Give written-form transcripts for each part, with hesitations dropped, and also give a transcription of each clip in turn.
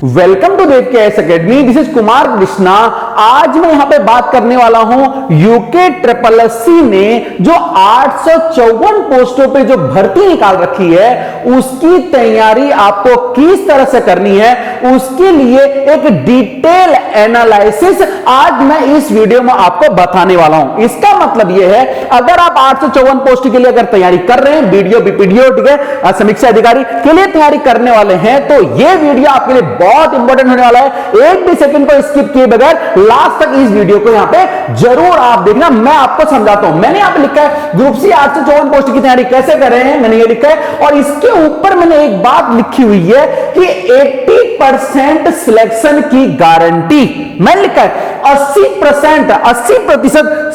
Welcome to देव के academy. This is Kumar Krishna. आज मैं यहां पे बात करने वाला हूं यूके ट्रिपल एससी ने जो 854 पोस्टों पे जो भर्ती निकाल रखी है उसकी तैयारी आपको किस तरह से करनी है, उसके लिए एक डिटेल एनालिसिस आज मैं इस वीडियो में आपको बताने वाला हूं। इसका मतलब यह है अगर आप 854 पोस्ट के लिए अगर तैयारी कर रहे हैं, वीडियो बीपीडीओ ठीक है, समीक्षा अधिकारी के लिए तैयारी करने वाले हैं, तो यह वीडियो आपके लिए बहुत इंपॉर्टेंट होने वाला है। एक भी सेकंड को स्किप किए बगैर लास्ट तक इस वीडियो को यहां पे जरूर आप देखना। मैं आपको समझाता हूं। मैंने यहां पे लिखा है ग्रुप सी 854 पोस्ट की तैयारी कैसे कर रहे हैं, मैंने ये लिखा है और इसके ऊपर मैंने एक बात लिखी हुई है कि 80% सिलेक्शन की गारंटी मैंने लिखा है। 80%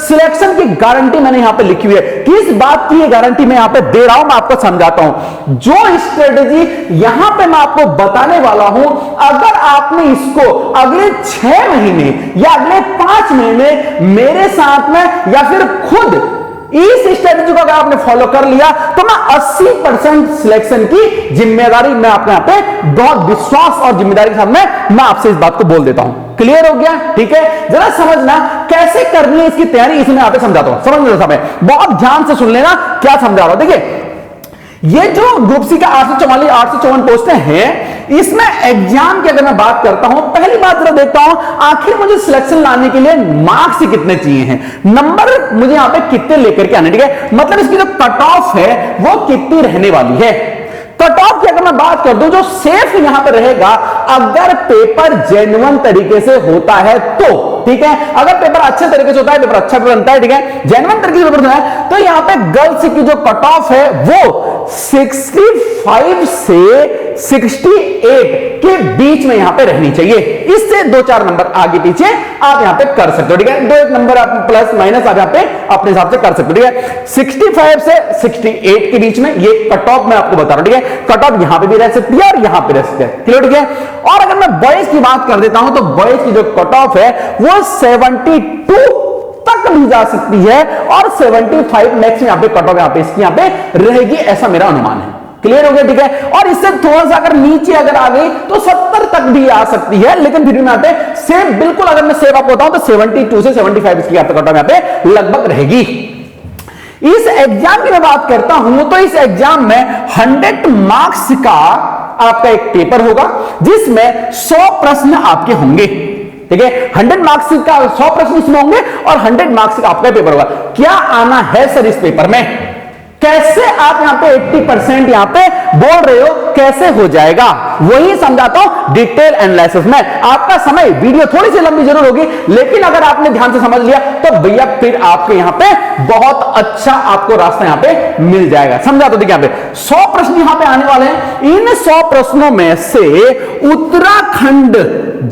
सिलेक्शन की गारंटी मैंने यहां पे लिखी हुई है। किस बात की ये गारंटी मैं यहां पे दे रहा हूं, मैं आपको समझाता हूं। जो स्ट्रेटेजी यहां पे मैं आपको बताने वाला हूं, अगर आपने इसको अगले 6 महीने या अगले 5 महीने मेरे साथ में या फिर खुद इस स्ट्रेटेजी को अगर आपने फॉलो कर लिया तो मैं 80% सिलेक्शन की जिम्मेदारी मैं आपको यहां पे बहुत विश्वास और जिम्मेदारी के साथ में मैं आपसे इस बात को बोल देता हूं। क्लियर हो गया? ठीक है, जरा समझना कैसे करनी है इसकी तैयारी, इसमें यहां पे समझाता हूं। समझ लो समय, बहुत ध्यान से सुन लेना क्या समझा रहा हूं। देखिए ये जो ग्रुप सी का 854 पोस्टें हैं, इसमें एग्जाम की अगर मैं बात करता हूं, पहली बात जरा देखता हूं आखिर मुझे सिलेक्शन लाने के लिए मार्क्स कितने चाहिए हैं, नंबर मुझे यहां पे कितने लेकर के आने, ठीक है, मतलब इसकी जो कट ऑफ है वो कितनी रहने वाली है। कट ऑफ की अगर मैं बात कर दूं, जो सेफ यहां पर रहेगा अगर पेपर जेन्युइन तरीके से होता है तो, ठीक है, अगर पेपर अच्छे तरीके से होता है, पेपर अच्छा बनता है, ठीक है, जेन्युइन तरीके से पेपर होता है, तो यहां पे गर्ल्स की जो कट ऑफ है वो 65 से 68 के बीच में यहां पे रहनी चाहिए। इससे 2-4 नंबर आगे पीछे आप यहां पे कर सकते हो, ठीक है, 2-1 नंबर आप प्लस माइनस आप यहां पे अपने हिसाब से कर सकते हो, ठीक है। 65 से 68 के बीच में ये कट ऑफ मैं आपको बता रहा हूं, ठीक है, कट ऑफ यहां पे भी रह सकती है और यहां पे रह सकती है। क्लियर? ठीक है। और अगर मैं बॉयज की बात कर देता हूं तो बॉयज की जो कट ऑफ है वो 72 तक भी जा सकती है और 75 मैक्स यहां पे कट ऑफ यहां पे इसकी यहां पे रहेगी, ऐसा मेरा अनुमान है। क्लियर हो गया? ठीक है। और इससे थोड़ा सा अगर नीचे अगर आ गई तो 70 तक भी आ सकती है, लेकिन फिर भी मैं यहां पे सेव, बिल्कुल अगर मैं सेव आपको बताऊं तो 72 से 75 इसकी यहां पे कट ऑफ यहां पे लगभग रहेगी। इस एग्जाम की मैं बात करता हूं तो इस एग्जाम में 100 मार्क्स का आपका एक पेपर होगा जिसमें 100 प्रश्न आपके होंगे, ठीक है, 100 मार्क्स का 100 प्रश्न इसमें होंगे और 100 मार्क्स का आपका पेपर होगा। क्या आना है सर इस पेपर में, कैसे आप यहां पे 80% यहां पे बोल रहे हो, कैसे हो जाएगा, वही समझाता हूं डिटेल एनालिसिस में। आपका समय वीडियो थोड़ी सी लंबी जरूर होगी, लेकिन अगर आपने ध्यान से समझ लिया तो भैया फिर आपके यहां पे बहुत अच्छा आपको रास्ता यहां पे मिल जाएगा। समझा? तो देखिए यहां पे 100 प्रश्न यहां पे आने वाले हैं। इन 100 प्रश्नों में से उत्तराखंड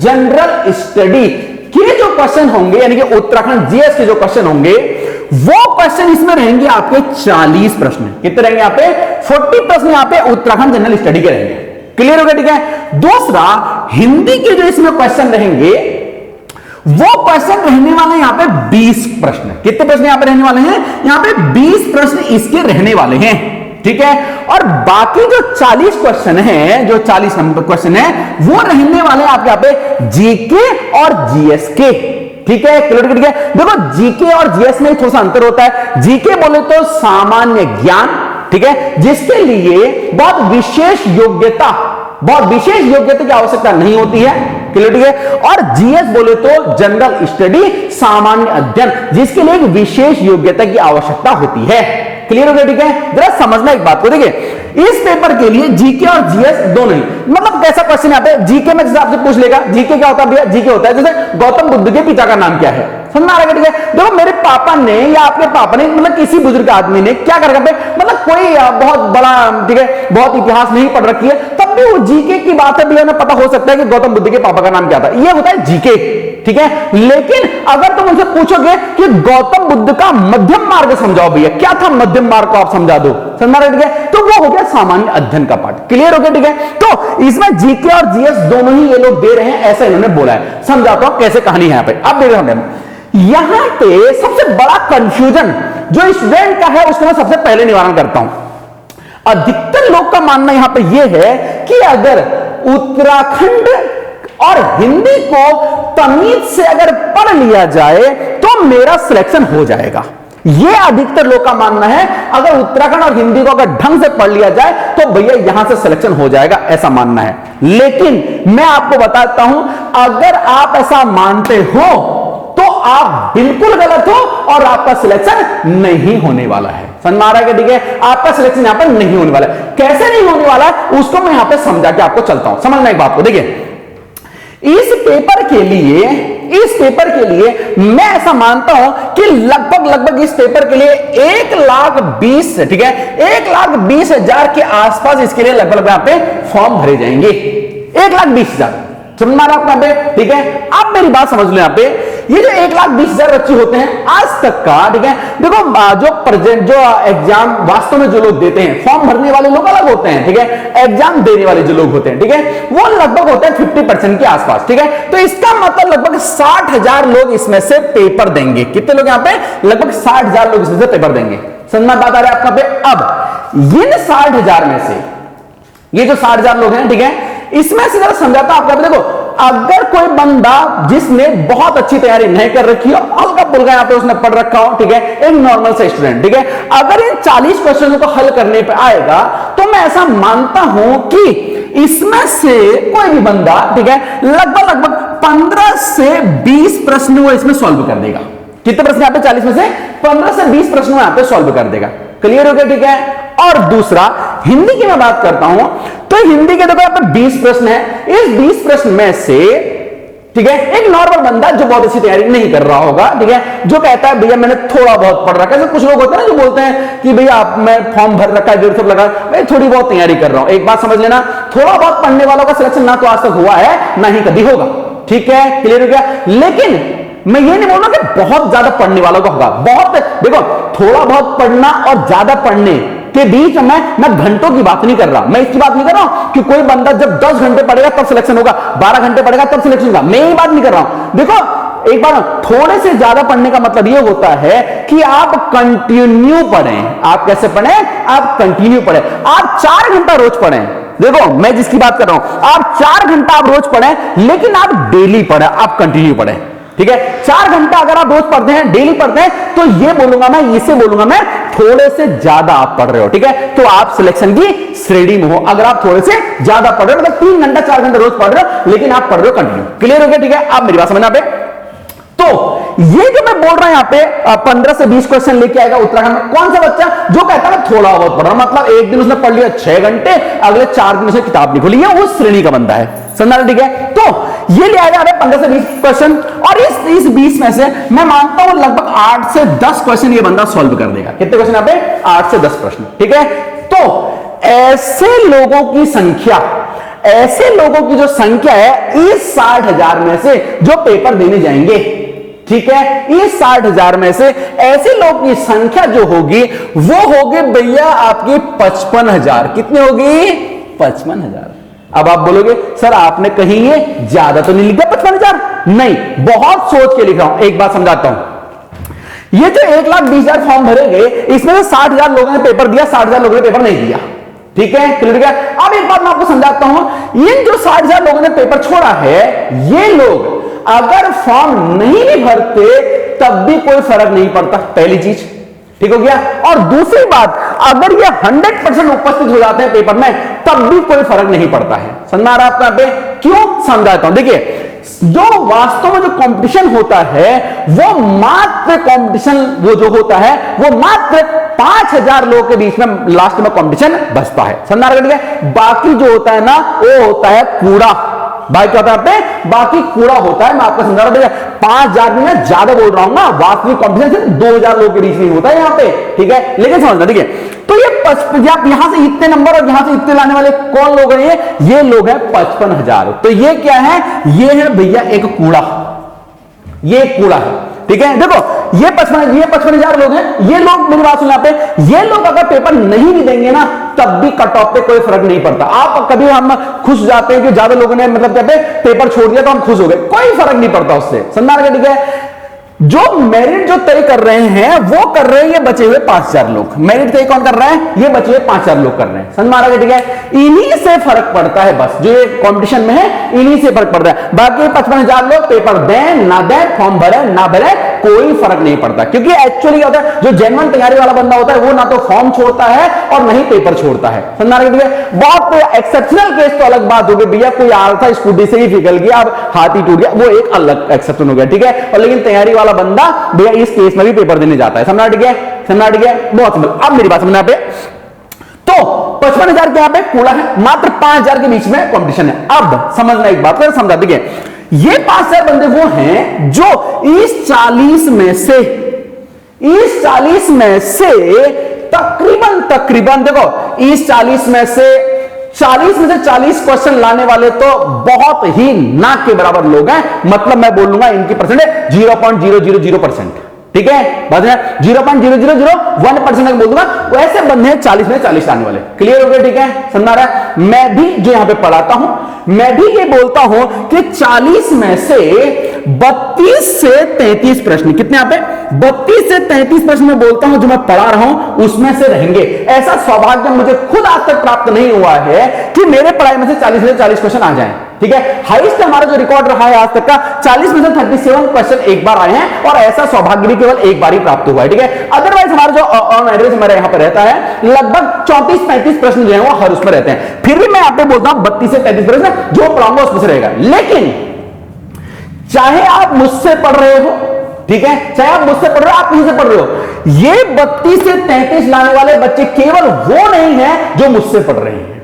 जनरल स्टडी के जो क्वेश्चन होंगे, यानी कि उत्तराखंड जीएस के जो क्वेश्चन होंगे, वो क्वेश्चन इसमें रहेंगे आपके 40 प्रश्न। कितने रहेंगे यहां पे? 40 प्रश्न यहां पे उत्तराखंड जनरल स्टडी के रहेंगे। क्लियर हो गया? ठीक है। दूसरा, हिंदी के जो इसमें क्वेश्चन रहेंगे वो क्वेश्चन रहने वाले यहां पे 20 प्रश्न। कितने प्रश्न यहां पे रहने वाले हैं? यहां पे 20 प्रश्न इसके रहने वाले हैं, ठीक है। और बाकी जो 40 क्वेश्चन हैं, जो 40 नंबर क्वेश्चन है, वो रहने वाले आपके यहां पे जीके और जीएस के, ठीक है। क्लियर? ठीक है। देखो जीके और जीएस में थोड़ा सा अंतर होता है। जीके बोले तो सामान्य ज्ञान, ठीक है, जिसके लिए बहुत विशेष योग्यता की आवश्यकता नहीं होती है। क्लियर? ठीक है। और जीएस बोले तो जनरल स्टडी, सामान्य अध्ययन, जिसके लिए एक विशेष योग्यता की आवश्यकता होती है। क्लियर हो गया? ठीक है। जरा समझना एक बात को, देखिए इस पेपर के लिए जीके और जीएस दोनों ही, मतलब कैसा क्वेश्चन यहां पे जीके में जैसे आपसे पूछ लेगा, जीके क्या होता है भैया? जीके होता है जैसे गौतम बुद्ध के पिता का नाम क्या है, समझ आ रहा है? ठीक है। देखो मेरे पापा ने या आपके पापा ने, मतलब किसी बुजुर्ग आदमी ने क्या कर रखा है, मतलब कोई बहुत बड़ा, ठीक है, बहुत इतिहास नहीं पढ़ रखी है, तब भी वो जीके की बात है भैया, उन्हें पता हो सकता है कि गौतम बुद्ध के पापा का नाम क्या था, ये होता है जीके, ठीक है। लेकिन अगर तुम उनसे पूछोगे कि गौतम बुद्ध का मध्यम मार्ग समझाओ भैया, क्या था मध्यम मार्ग को आप समझा दो, समझ रहे? ठीक है। तो वो हो गया सामान्य अध्ययन का पार्ट। क्लियर हो गया? ठीक है। तो इसमें जीके और जीएस दोनों ही ये लोग दे रहे हैं, ऐसा इन्होंने बोला है। समझाता हूं कैसे कहानी है यहां पे। अब देख रहे हैं यहां पे सबसे बड़ा कंफ्यूजन जो स्टूडेंट का है उसको मैं सबसे पहले निवारण करता हूं। अधिकतर लोग का मानना यहां पे यह है कि अगर उत्तराखंड और हिंदी को तमीज से अगर पढ़ लिया जाए तो मेरा सिलेक्शन हो जाएगा। यह अधिकतर लोग का मानना है। अगर उत्तराखंड और हिंदी को अगर ढंग से पढ़ लिया जाए तो भैया यहां से सिलेक्शन हो जाएगा, ऐसा मानना है। लेकिन मैं आपको बताता हूं, अगर आप ऐसा मानते हो तो आप बिल्कुल गलत हो और आपका सिलेक्शन नहीं होने वाला है। समझ में आ रहा है? ठीक है, आपका सिलेक्शन यहां पर नहीं होने वाला है। कैसे नहीं होने वाला है उसको मैं यहां पर समझा के आपको चलता हूं। समझना एक बात को, देखिए इस पेपर के लिए मैं ऐसा मानता हूं कि लगभग इस पेपर के लिए 1,20,000, ठीक है, 1,20,000 के आसपास इसके लिए लगभग यहां पे फॉर्म भरे जाएंगे। 1,20,000 समझ में आ रहा है आपको? ठीक है, आप मेरी बात समझ लो। यहां पे ये जो 1,20,000 बच्चे होते हैं आज तक का, ठीक है, देखो जो एग्जाम वास्तव में जो लोग देते हैं, फॉर्म भरने वाले लोग अलग होते हैं, ठीक है, एग्जाम देने वाले जो लोग होते हैं, ठीक है, वो लगभग होते हैं 50% के आसपास, ठीक है। तो इसका मतलब लगभग 60,000 लोग इसमें से पेपर देंगे। कितने लोग यहां पे? लगभग 60,000 लोग इसमें से पेपर देंगे। समझ में बात आ रहा है आपका पे? अब इन 60,000 में से ये जो 60,000 लोग हैं, ठीक है, इसमें से जरा समझाता हूं आपको। देखो, अगर कोई बंदा जिसने बहुत अच्छी तैयारी नहीं कर रखी हो, हल्का पुल्का यहां पे उसने पढ़ रखा हो, ठीक है, एक नॉर्मल से स्टूडेंट, ठीक है, अगर इन 40 क्वेश्चनों को हल करने पे आएगा तो मैं ऐसा मानता हूं कि इसमें से कोई भी बंदा, ठीक है, लगभग 15 से 20 प्रश्न वो इसमें सॉल्व कर देगा। कितने प्रश्न यहां पे? 40 में से 15 से 20 प्रश्न यहां पे सॉल्व कर देगा। क्लियर हो गया? ठीक है। और दूसरा, हिंदी की मैं बात करता हूं तो हिंदी के देखो यहां पर 20 प्रश्न है। इस 20 प्रश्न में से, ठीक है, एक नॉर्मल बंदा जो बहुत अच्छी तैयारी नहीं कर रहा होगा, ठीक है, जो कहता है भैया मैंने थोड़ा बहुत पढ़ रखा है। कुछ लोग होते हैं ना जो बोलते हैं कि भैया आप मैं फॉर्म भर रखा है, 150 लगा, मैं थोड़ी बहुत तैयारी कर रहा हूं। एक बात समझ लेना, थोड़ा बहुत पढ़ने वालों का सिलेक्शन ना तो आज तक हुआ है ना ही कभी होगा। ठीक है, क्लियर हो गया? लेकिन मैं ये नहीं बोल रहा कि बहुत ज्यादा पढ़ने वालों का होगा। बहुत, देखो, थोड़ा बहुत पढ़ना और ज्यादा पढ़ने के बीच में मैं घंटों की बात नहीं कर रहा। मैं इसकी बात नहीं कर रहा हूं कि कोई बंदा जब 10 घंटे पढ़ेगा तब सिलेक्शन होगा, 12 घंटे पढ़ेगा तब सिलेक्शन होगा। मैं ये बात नहीं कर रहा हूं। देखो, एक बार थोड़े से ज्यादा पढ़ने का मतलब यह होता है कि आप कंटिन्यू पढ़ें। आप कैसे पढ़ें? आप कंटिन्यू पढ़ें। आप 4 घंटा रोज पढ़ें। देखो, मैं जिसकी बात कर रहा हूं, आप 4 घंटा आप रोज पढ़ें, लेकिन आप डेली पढ़ें, आप कंटिन्यू पढ़ें। ठीक है, 4 घंटा अगर आप रोज पढ़ते हैं, डेली पढ़ते हैं, तो ये बोलूंगा मैं, इसे बोलूंगा मैं, थोड़े से ज्यादा आप पढ़ रहे हो। ठीक है, तो आप सिलेक्शन की श्रेणी में हो। अगर आप थोड़े से ज्यादा पढ़ रहे हो, मतलब 3 घंटा 4 घंटा रोज पढ़ रहे हो, लेकिन आप पढ़ रहे हो कंटिन्यू। क्लियर हो गया? ठीक है, आप मेरी बात समझना पे। तो ये जो मैं बोल रहा हूं यहां पे 15 से 20 क्वेश्चन लेके आएगा उत्तराखंड में कौन सा बच्चा जो कहता है थोड़ा बहुत पढ़ रहा हूं, मतलब एक दिन उसने पढ़ लिया 6 घंटे, अगले 4 दिन उसने किताब नहीं खोली, है उस श्रेणी का बंदा है। समझा? ठीक है, तो ये ले आएगा 15 से 20 क्वेश्चन, और इस 20 में से मैं मानता हूं लगभग 8 से 10 क्वेश्चन ये बंदा सॉल्व कर देगा। कितने क्वेश्चन यहां पे? 8 से 10 प्रश्न। ठीक है, तो ऐसे लोगों की संख्या, ऐसे लोगों की जो संख्या है इस 60,000 में से जो पेपर देने जाएंगे, ठीक है, इस 60,000 में से ऐसे लोगों की संख्या जो होगी वो होगी भैया आपकी 55,000। कितनी होगी? 55,000। अब आप बोलोगे सर आपने कहीं ये ज्यादा तो नहीं लिखा 55,000? नहीं, बहुत सोच के लिख रहा हूं। एक बात समझाता हूं, ये जो 1,20,000 फॉर्म भरेंगे, इसमें से 60,000 लोगों ने पेपर दिया, 60,000 लोगों ने पेपर नहीं दिया। ठीक है, क्लियर है? अब एक बात मैं आपको समझाता हूं, इन जो 60,000 लोगों ने पेपर छोड़ा है, ये लोग अगर फॉर्म नहीं भी भरते तब भी कोई फर्क नहीं पड़ता। पहली चीज, ठीक हो गया। और दूसरी बात, अगर ये 100% उपस्थित हो जाते हैं पेपर में तब भी कोई फर्क नहीं पड़ता है। समझ आ रहा है आपको? यहाँ पे क्यों समझाता हूं, देखिए, जो वास्तव में जो कंपटीशन होता है वो मात्र कंपटीशन, वो जो होता है वो मात्र 5,000 लोगों के बीच में लास्ट में कंपटीशन बचता है। समझ आ रहा है? बाकी जो होता है ना वो होता है कूड़ा। भाई क्या होता है पे? बाकी कूड़ा होता है। मैं आपको समझा रहा हूं, 5,000 में मैं ज्यादा बोल रहा हूं ना, वास्तविक कंपटीशन सिर्फ 2,000 लोगों के बीच में होता है यहाँ पे। ठीक है, लेकिन समझना, देखिए, तो ये यहां से इतने नंबर और यहां से इतने लाने वाले कौन लोग हैं? ये लोग हैं 55,000। तो ये क्या है? ये है भैया एक कूड़ा, ये कूड़ा है। ठीक है, देखो, ये 55,000 लोग हैं। ये लोग, मेरी बात सुनना पे, ये लोग अगर पेपर नहीं भी देंगे ना तब भी कट ऑफ पे कोई फर्क नहीं पड़ता। आप कभी हम खुश जाते हैं कि ज्यादा लोगों ने मतलब कहते हैं पेपर छोड़ दिया तो हम खुश हो गए, कोई फर्क नहीं पड़ता उससे। समझा? ठीक है, जो मेरिट जो तय कर रहे हैं वो कर रहे हैं ये बचे हुए 5000 लोग। मेरिट तय कौन कर रहा है? ये बचे हुए 5000 लोग कर रहे हैं। समझ में आ रहा है? ठीक है, इन्हीं से फर्क पड़ता है, बस जो ये कंपटीशन में है इन्हीं से फर्क पड़ता है। बाकी 55,000 लोग पेपर दें ना दें, फॉर्म भरे ना भरे, कोई फर्क नहीं पड़ता। क्योंकि एक्चुअली क्या होता है, जो जेन्युइन तैयारी वाला बंदा होता है वो ना तो फॉर्म छोड़ता है और नहीं पेपर छोड़ता है। समझ में आ रहा है? ठीक है, बहुत एक्सेप्शनल केस तो अलग बात होगी, भैया कोई आ रहा था स्कूटी से ही फिसल गया, अब हाथ ही टूट गया, वो एक अलग एक्सेप्शन हो गया। ठीक है, और लेकिन तैयारी वाला बंदा भैया इस केस में भी पेपर देने जाता है। समझना? ठीक है, समझना? ठीक है, बहुत सिंपल। अब मेरी बात समझना पे, तो 55,000 के यहां पे कूड़ा है, मात्र 5,000 के बीच में कंपटीशन है। अब समझना एक बात कर, समझा? ठीक है, ये 5,000 बंदे वो हैं जो इस 40 में से तकरीबन देखो, इस 40 में से 40 क्वेश्चन लाने वाले तो बहुत ही ना के बराबर लोग हैं। मतलब मैं बोलूंगा इनकी परसेंटेज 0.000%। ठीक है, बात है 0.0001% बोल दूंगा। वैसे बंदे हैं 40 में 40 लाने वाले। क्लियर हो गया? ठीक है, समझ रहा है? मैं भी जो यहां पे पढ़ाता हूं, मैं भी ये बोलता हूं कि 40 में से 32 से 33 प्रश्न, कितने यहां पे 32 से 33 प्रश्न में बोलता हूं जो मैं पढ़ा रहा हूं उसमें से रहेंगे। ऐसा सौभाग्य मुझे खुद आज तक प्राप्त नहीं हुआ है कि मेरे पढ़ाई में से 40 में 40 क्वेश्चन आ जाएं। ठीक है, हाईएस्ट हमारा जो रिकॉर्ड रहा है आज तक का 40 में से 37 क्वेश्चन एक बार आए हैं, और ऐसा सौभाग्य भी केवल एक बार ही प्राप्त हुआ है। ठीक है, अदरवाइज हमारा जो ऑन एवरेज हमारे यहां पर रहता है लगभग 34-35 प्रश्न जो है वो हर उसमें रहते हैं। फिर भी मैं आप पे बोलता हूं 32 से 33 प्रश्न जो पढ़ाऊंगा उसमें से रहेगा। लेकिन चाहे आप मुझसे पढ़ रहे हो, ठीक है, चाहे आप मुझसे पढ़ रहे हो, आप कहीं से पढ़ रहे हो, ये 32 से 33 लाने वाले बच्चे केवल वो नहीं है जो मुझसे पढ़ रहे हैं।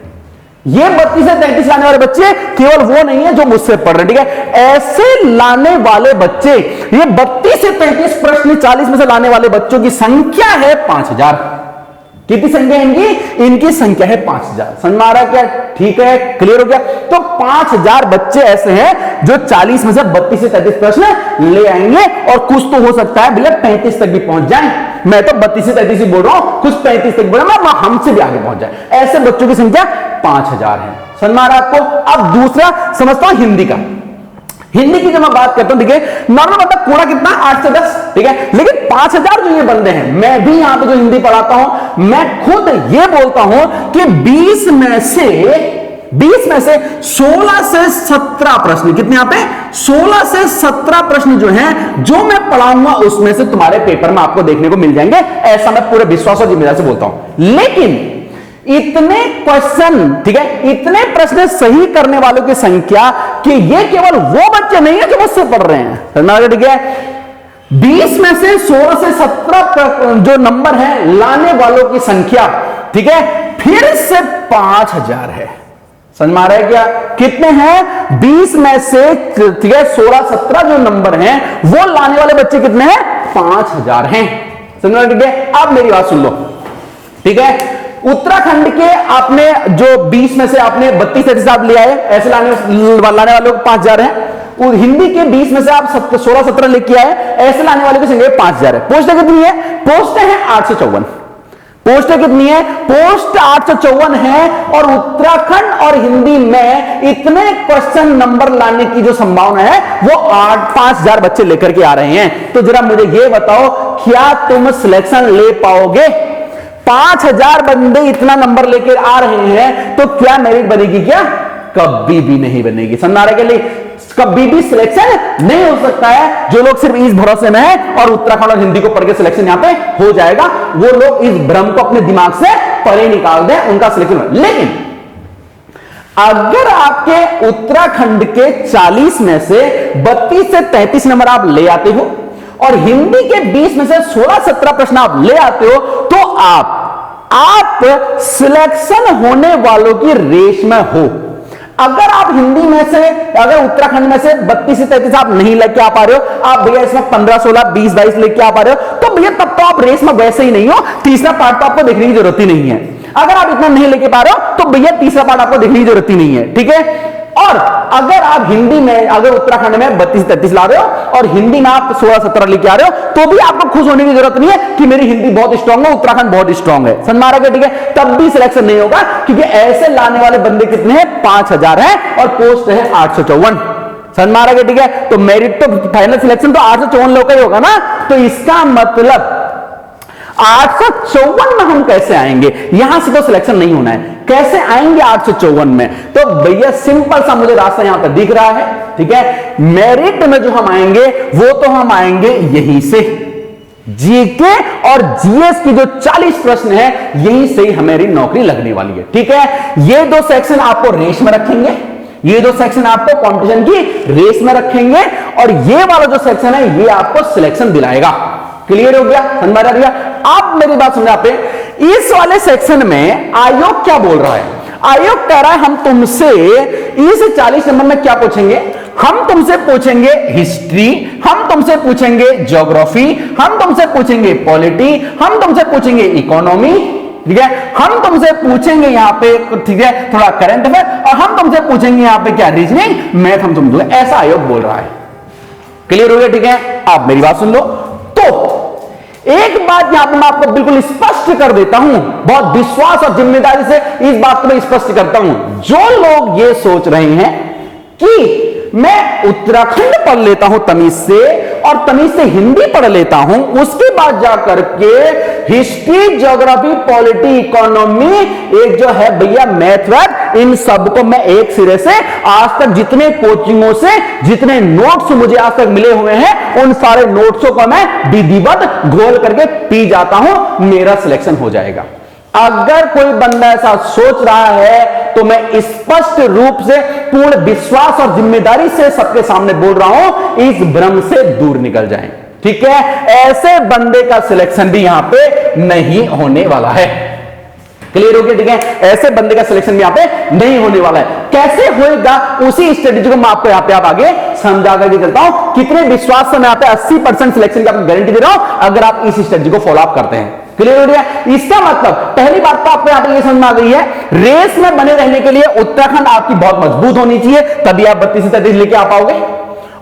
ये 32 से 33 लाने वाले बच्चे केवल वो नहीं है जो मुझसे पढ़ रहे हैं। ठीक है, ऐसे लाने वाले बच्चे, ये 32 से 33 प्रश्न 40 में से लाने वाले बच्चों की संख्या है 5,000। कितनी संख्या है इनकी? इनकी संख्या है 5,000। समझ में आ रहा है क्या? ठीक है, क्लियर हो गया? तो 5,000 बच्चे ऐसे हैं जो 40 में से 32 से 33 प्रश्न ले आएंगे, और कुछ तो हो सकता है भैया 35 तक भी पहुंच जाए। मैं तो 32 से 33 ही बोल रहा हूं, कुछ 35 तक बोल रहा हूं, हमसे भी आगे पहुंच जाए। ऐसे बच्चों की संख्या 5,000 है। समझ में आ रहा है आपको? अब दूसरा समझता हूं हिंदी का। हिंदी की जब मैं बात करता हूं, देखिए नॉर्मल मतलब कूड़ा कितना 8 से 10, ठीक है, लेकिन 5,000 जो ये बंदे हैं, मैं भी यहां पे जो हिंदी पढ़ाता हूं, मैं खुद ये बोलता हूं कि 20 में से 16 से 17 प्रश्न, कितने यहां पे 16 से 17 प्रश्न जो हैं जो मैं पढ़ाऊंगा उसमें से तुम्हारे पेपर में आपको देखने को मिल जाएंगे। ऐसा मैं पूरे विश्वास और जिम्मेदारी से बोलता हूं। लेकिन इतने क्वेश्चन, ठीक है, इतने प्रश्न सही करने वालों की संख्या कि ये केवल वो बच्चे नहीं है जो मुझसे पढ़ रहे हैं। ठीक है, 20 में से 16 से 17 जो नंबर है लाने वालों की संख्या, ठीक है, फिर से 5,000 है। समझ में आ रहा है क्या? कितने हैं? 20 में से, ठीक है, 16-17 जो नंबर हैं वो लाने वाले बच्चे कितने हैं? 5,000 हैं। समझ में आ रहा है? ठीक है, अब मेरी बात सुन लो। ठीक है, उत्तराखंड के आपने जो 20 में से आपने 32-33 आप ले आए, ऐसे लाने वालों को 5,000 है। हिंदी के 20 में से आप 16-17 लेके आए, ऐसे लाने वाले की संख्या 5,000 है। पोस्टें कितनी है? पोस्टें हैं 854। पोस्टें कितनी है? पोस्ट 854 है। और उत्तराखंड और हिंदी में इतने क्वेश्चन नंबर लाने की जो संभावना है वो 5,000 बच्चे लेकर के आ रहे हैं। तो जरा मुझे ये बताओ, क्या तुम सिलेक्शन ले पाओगे? 5,000 बंदे इतना नंबर लेकर आ रहे हैं तो क्या मेरिट बनेगी? क्या कभी भी नहीं बनेगी। समझ आ रहा है के लिए? कभी भी सिलेक्शन नहीं हो सकता है। जो लोग सिर्फ इस भरोसे में है और उत्तराखंड और हिंदी को पढ़ के सिलेक्शन यहां पे हो जाएगा, वो लोग इस भ्रम को अपने दिमाग से परे निकाल दें, उनका सिलेक्शन। लेकिन अगर आपके उत्तराखंड के 40 में से 32 से 33 नंबर आप ले आते हो और हिंदी के 20 में से 16-17 प्रश्न आप ले आते हो, तो आप सिलेक्शन होने वालों की रेस में हो। अगर आप हिंदी में से, अगर उत्तराखंड में से 32 से 33 आप नहीं लेके आ पा रहे हो, आप भैया इसमें 15, 16, 20, 22 लेके आ पा रहे हो, तो भैया तब तो आप रेस में वैसे ही नहीं हो। तीसरा पार्ट तो आपको देखने की जरूरत ही नहीं है। अगर आप इतना नहीं लेके पा रहे हो तो भैया तीसरा पार्ट आपको देखने की जरूरत ही नहीं है। ठीक है, और अगर आप हिंदी में, अगर उत्तराखंड में 32-33 ला रहे हो और हिंदी में आप 16-17 लेके आ रहे हो, तो भी आपको खुश होने की जरूरत नहीं है कि मेरी हिंदी बहुत स्ट्रांग है, उत्तराखंड बहुत स्ट्रांग है। समझ में आ रहा है? ठीक है, तब भी सिलेक्शन नहीं होगा, क्योंकि ऐसे लाने वाले बंदे कितने हैं? 5,000 हैं और पोस्ट है 854। समझ में आ रहा है? ठीक है, तो मेरिट तो फाइनल सिलेक्शन तो 854 लोग का ही होगा ना, तो इसका मतलब 854 में हम कैसे आएंगे? यहां से तो सिलेक्शन नहीं होना है, कैसे आएंगे 854 में? तो भैया सिंपल सा मुझे रास्ता यहां पर दिख रहा है, ठीक है। मेरिट में जो हम आएंगे वो तो हम आएंगे यहीं से, जीके और जीएस की जो 40 प्रश्न है यहीं से ही हमारी नौकरी लगने वाली है, ठीक है। ये दो सेक्शन आपको रेस में रखेंगे, ये दो सेक्शन आपको कंपटीशन की रेस में रखेंगे, और ये वाला जो सेक्शन है ये आपको सिलेक्शन दिलाएगा। क्लियर हो गया? समझ में आ गया? आप मेरी बात समझाते हैं, इस वाले सेक्शन में आयोग क्या बोल रहा है? आयोग कह रहा है हम तुमसे इस 40 नंबर में क्या पूछेंगे? हम तुमसे पूछेंगे हिस्ट्री, हम तुमसे पूछेंगे ज्योग्राफी, हम तुमसे पूछेंगे पॉलिटी, हम तुमसे पूछेंगे इकोनॉमी, ठीक है, हम तुमसे पूछेंगे यहां पे, ठीक है, थोड़ा करंट अफेयर, और हम तुमसे पूछेंगे यहां पे क्या, रीजनिंग, मैथ हम तुमसे, ऐसा आयोग बोल रहा है। क्लियर हो गया? ठीक है, आप मेरी बात सुन लो। तो एक बात यहां पर मैं आपको बिल्कुल स्पष्ट कर देता हूं, बहुत विश्वास और जिम्मेदारी से इस बात को मैं स्पष्ट करता हूं। जो लोग ये सोच रहे हैं कि मैं उत्तराखंड पढ़ लेता हूं तमीज से, और तमीज से हिंदी पढ़ लेता हूं, उसके बाद जाकर के हिस्ट्री, ज्योग्राफी, पॉलिटी, इकोनॉमी, एक जो है भैया मैथ वैथ, इन सबको मैं एक सिरे से आज तक जितने कोचिंगों से जितने नोट्स मुझे आज तक मिले हुए हैं उन सारे नोट्सों को मैं विधिवत घोल करके पी जाता हूं, मेरा सिलेक्शन हो जाएगा। अगर कोई बंदा ऐसा सोच रहा है तो मैं स्पष्ट रूप से पूर्ण विश्वास और जिम्मेदारी से सबके सामने बोल रहा हूं, इस भ्रम से दूर निकल जाएं, ठीक है। ऐसे बंदे का सिलेक्शन भी यहां पे नहीं होने वाला है। क्लियर हो गया? ठीक है, ऐसे बंदे का सिलेक्शन भी यहां पे नहीं होने वाला है। कैसे होएगा उसी स्ट्रेटेजी को मैं आपको यहां पे आप आगे समझा करके चलता हूं। कितने विश्वास से मैं यहां पे 80% सिलेक्शन की आपको गारंटी दे रहा हूं अगर आप इस स्ट्रेटेजी को फॉलो अप करते हैं। क्लियर हो गया? इसका मतलब पहली बात तो आपको यहां पे ये समझ में आ गई है, रेस में बने रहने के लिए उत्तराखंड आपकी बहुत मजबूत होनी चाहिए, तभी आप 32 से 33 लेके आ पाओगे,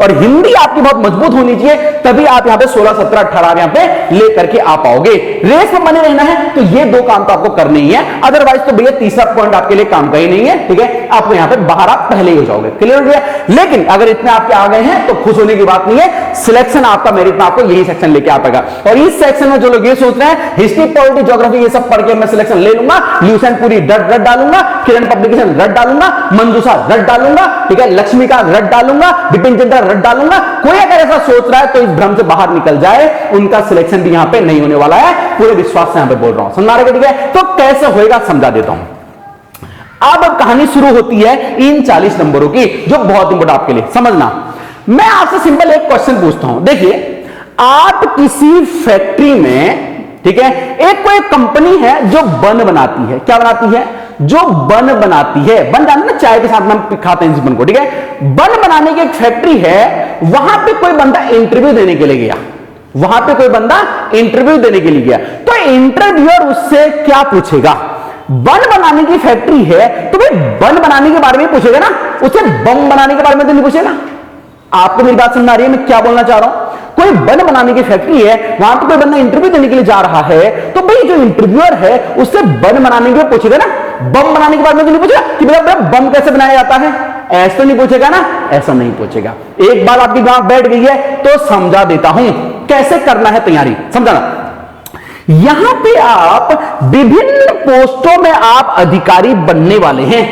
और हिंदी आपकी बहुत मजबूत होनी चाहिए, तभी आप यहां पे 16, 17, 18 यहां पे लेकर के आ पाओगे। रेस में बने रहना है तो ये दो काम तो आपको करने ही है, अदरवाइज तो भैया तीसरा पॉइंट आपके लिए काम का ही नहीं है, ठीक है। आपको यहां पे बाहर आप पहले ही हो जाओगे। क्लियर हो गया? लेकिन अगर इतने आपके आ गए हैं तो खुश होने की बात नहीं है, सिलेक्शन आपका मेरिट में आपको यही सेक्शन लेके आ पाएगा। और इस सेक्शन में जो लोग ये सोच रहे हैं हिस्ट्री, पॉलिटी, ज्योग्राफी ये सब पढ़ के मैं सिलेक्शन ले लूंगा, ल्यूसेंट पूरी रट डालूंगा, किरण पब्लिकेशन रट डालूंगा, मंजूषा रट डालूंगा, ठीक है, लक्ष्मीकांत रट डालूंगा, विपिन चंद्र रट डालूंगा, कोई अगर ऐसा सोच रहा है तो इस भ्रम से बाहर निकल जाए, उनका सिलेक्शन भी यहां पे नहीं होने वाला है, पूरे विश्वास से यहां पे बोल रहा हूं। समझा रहे? ठीक है, तो कैसे होएगा समझा देता हूं। अब कहानी शुरू होती है इन 40 नंबरों की, जो बहुत इंपॉर्टेंट आपके लिए समझना। मैं आपसे सिंपल एक क्वेश्चन पूछता हूं, देखिए आप किसी फैक्ट्री में, ठीक है, एक कोई कंपनी है जो बन बनाती है, क्या बनाती है? जो बन बनाती है, बन जानते ना, चाय के साथ में हम खाते हैं इस बन को, ठीक है। बन बनाने की एक फैक्ट्री है, वहां पे कोई बंदा इंटरव्यू देने के लिए गया, वहां पे कोई बंदा इंटरव्यू देने के लिए गया, तो इंटरव्यूअर उससे क्या पूछेगा? बन बनाने की फैक्ट्री है तो भाई बन बनाने के बारे में पूछेगा ना, उससे बम बनाने के बारे में तो नहीं पूछेगा। आपको मेरी बात समझ आ रही है मैं क्या बोलना चाह रहा हूं? कोई बन बनाने की फैक्ट्री है, वहां पे कोई बंदा इंटरव्यू देने के लिए जा रहा है, तो भाई जो इंटरव्यूअर है उससे बन बनाने के लिए पूछेगा ना, बम बनाने के बारे में तो नहीं पूछेगा कि भैया बम कैसे बनाया जाता है, ऐसा तो नहीं पूछेगा ना, ऐसा नहीं पूछेगा। एक बात आपकी दिमाग बैठ गई है तो समझा देता हूं कैसे करना है तैयारी, समझाना। यहां पे आप विभिन्न पोस्टों में आप अधिकारी बनने वाले हैं,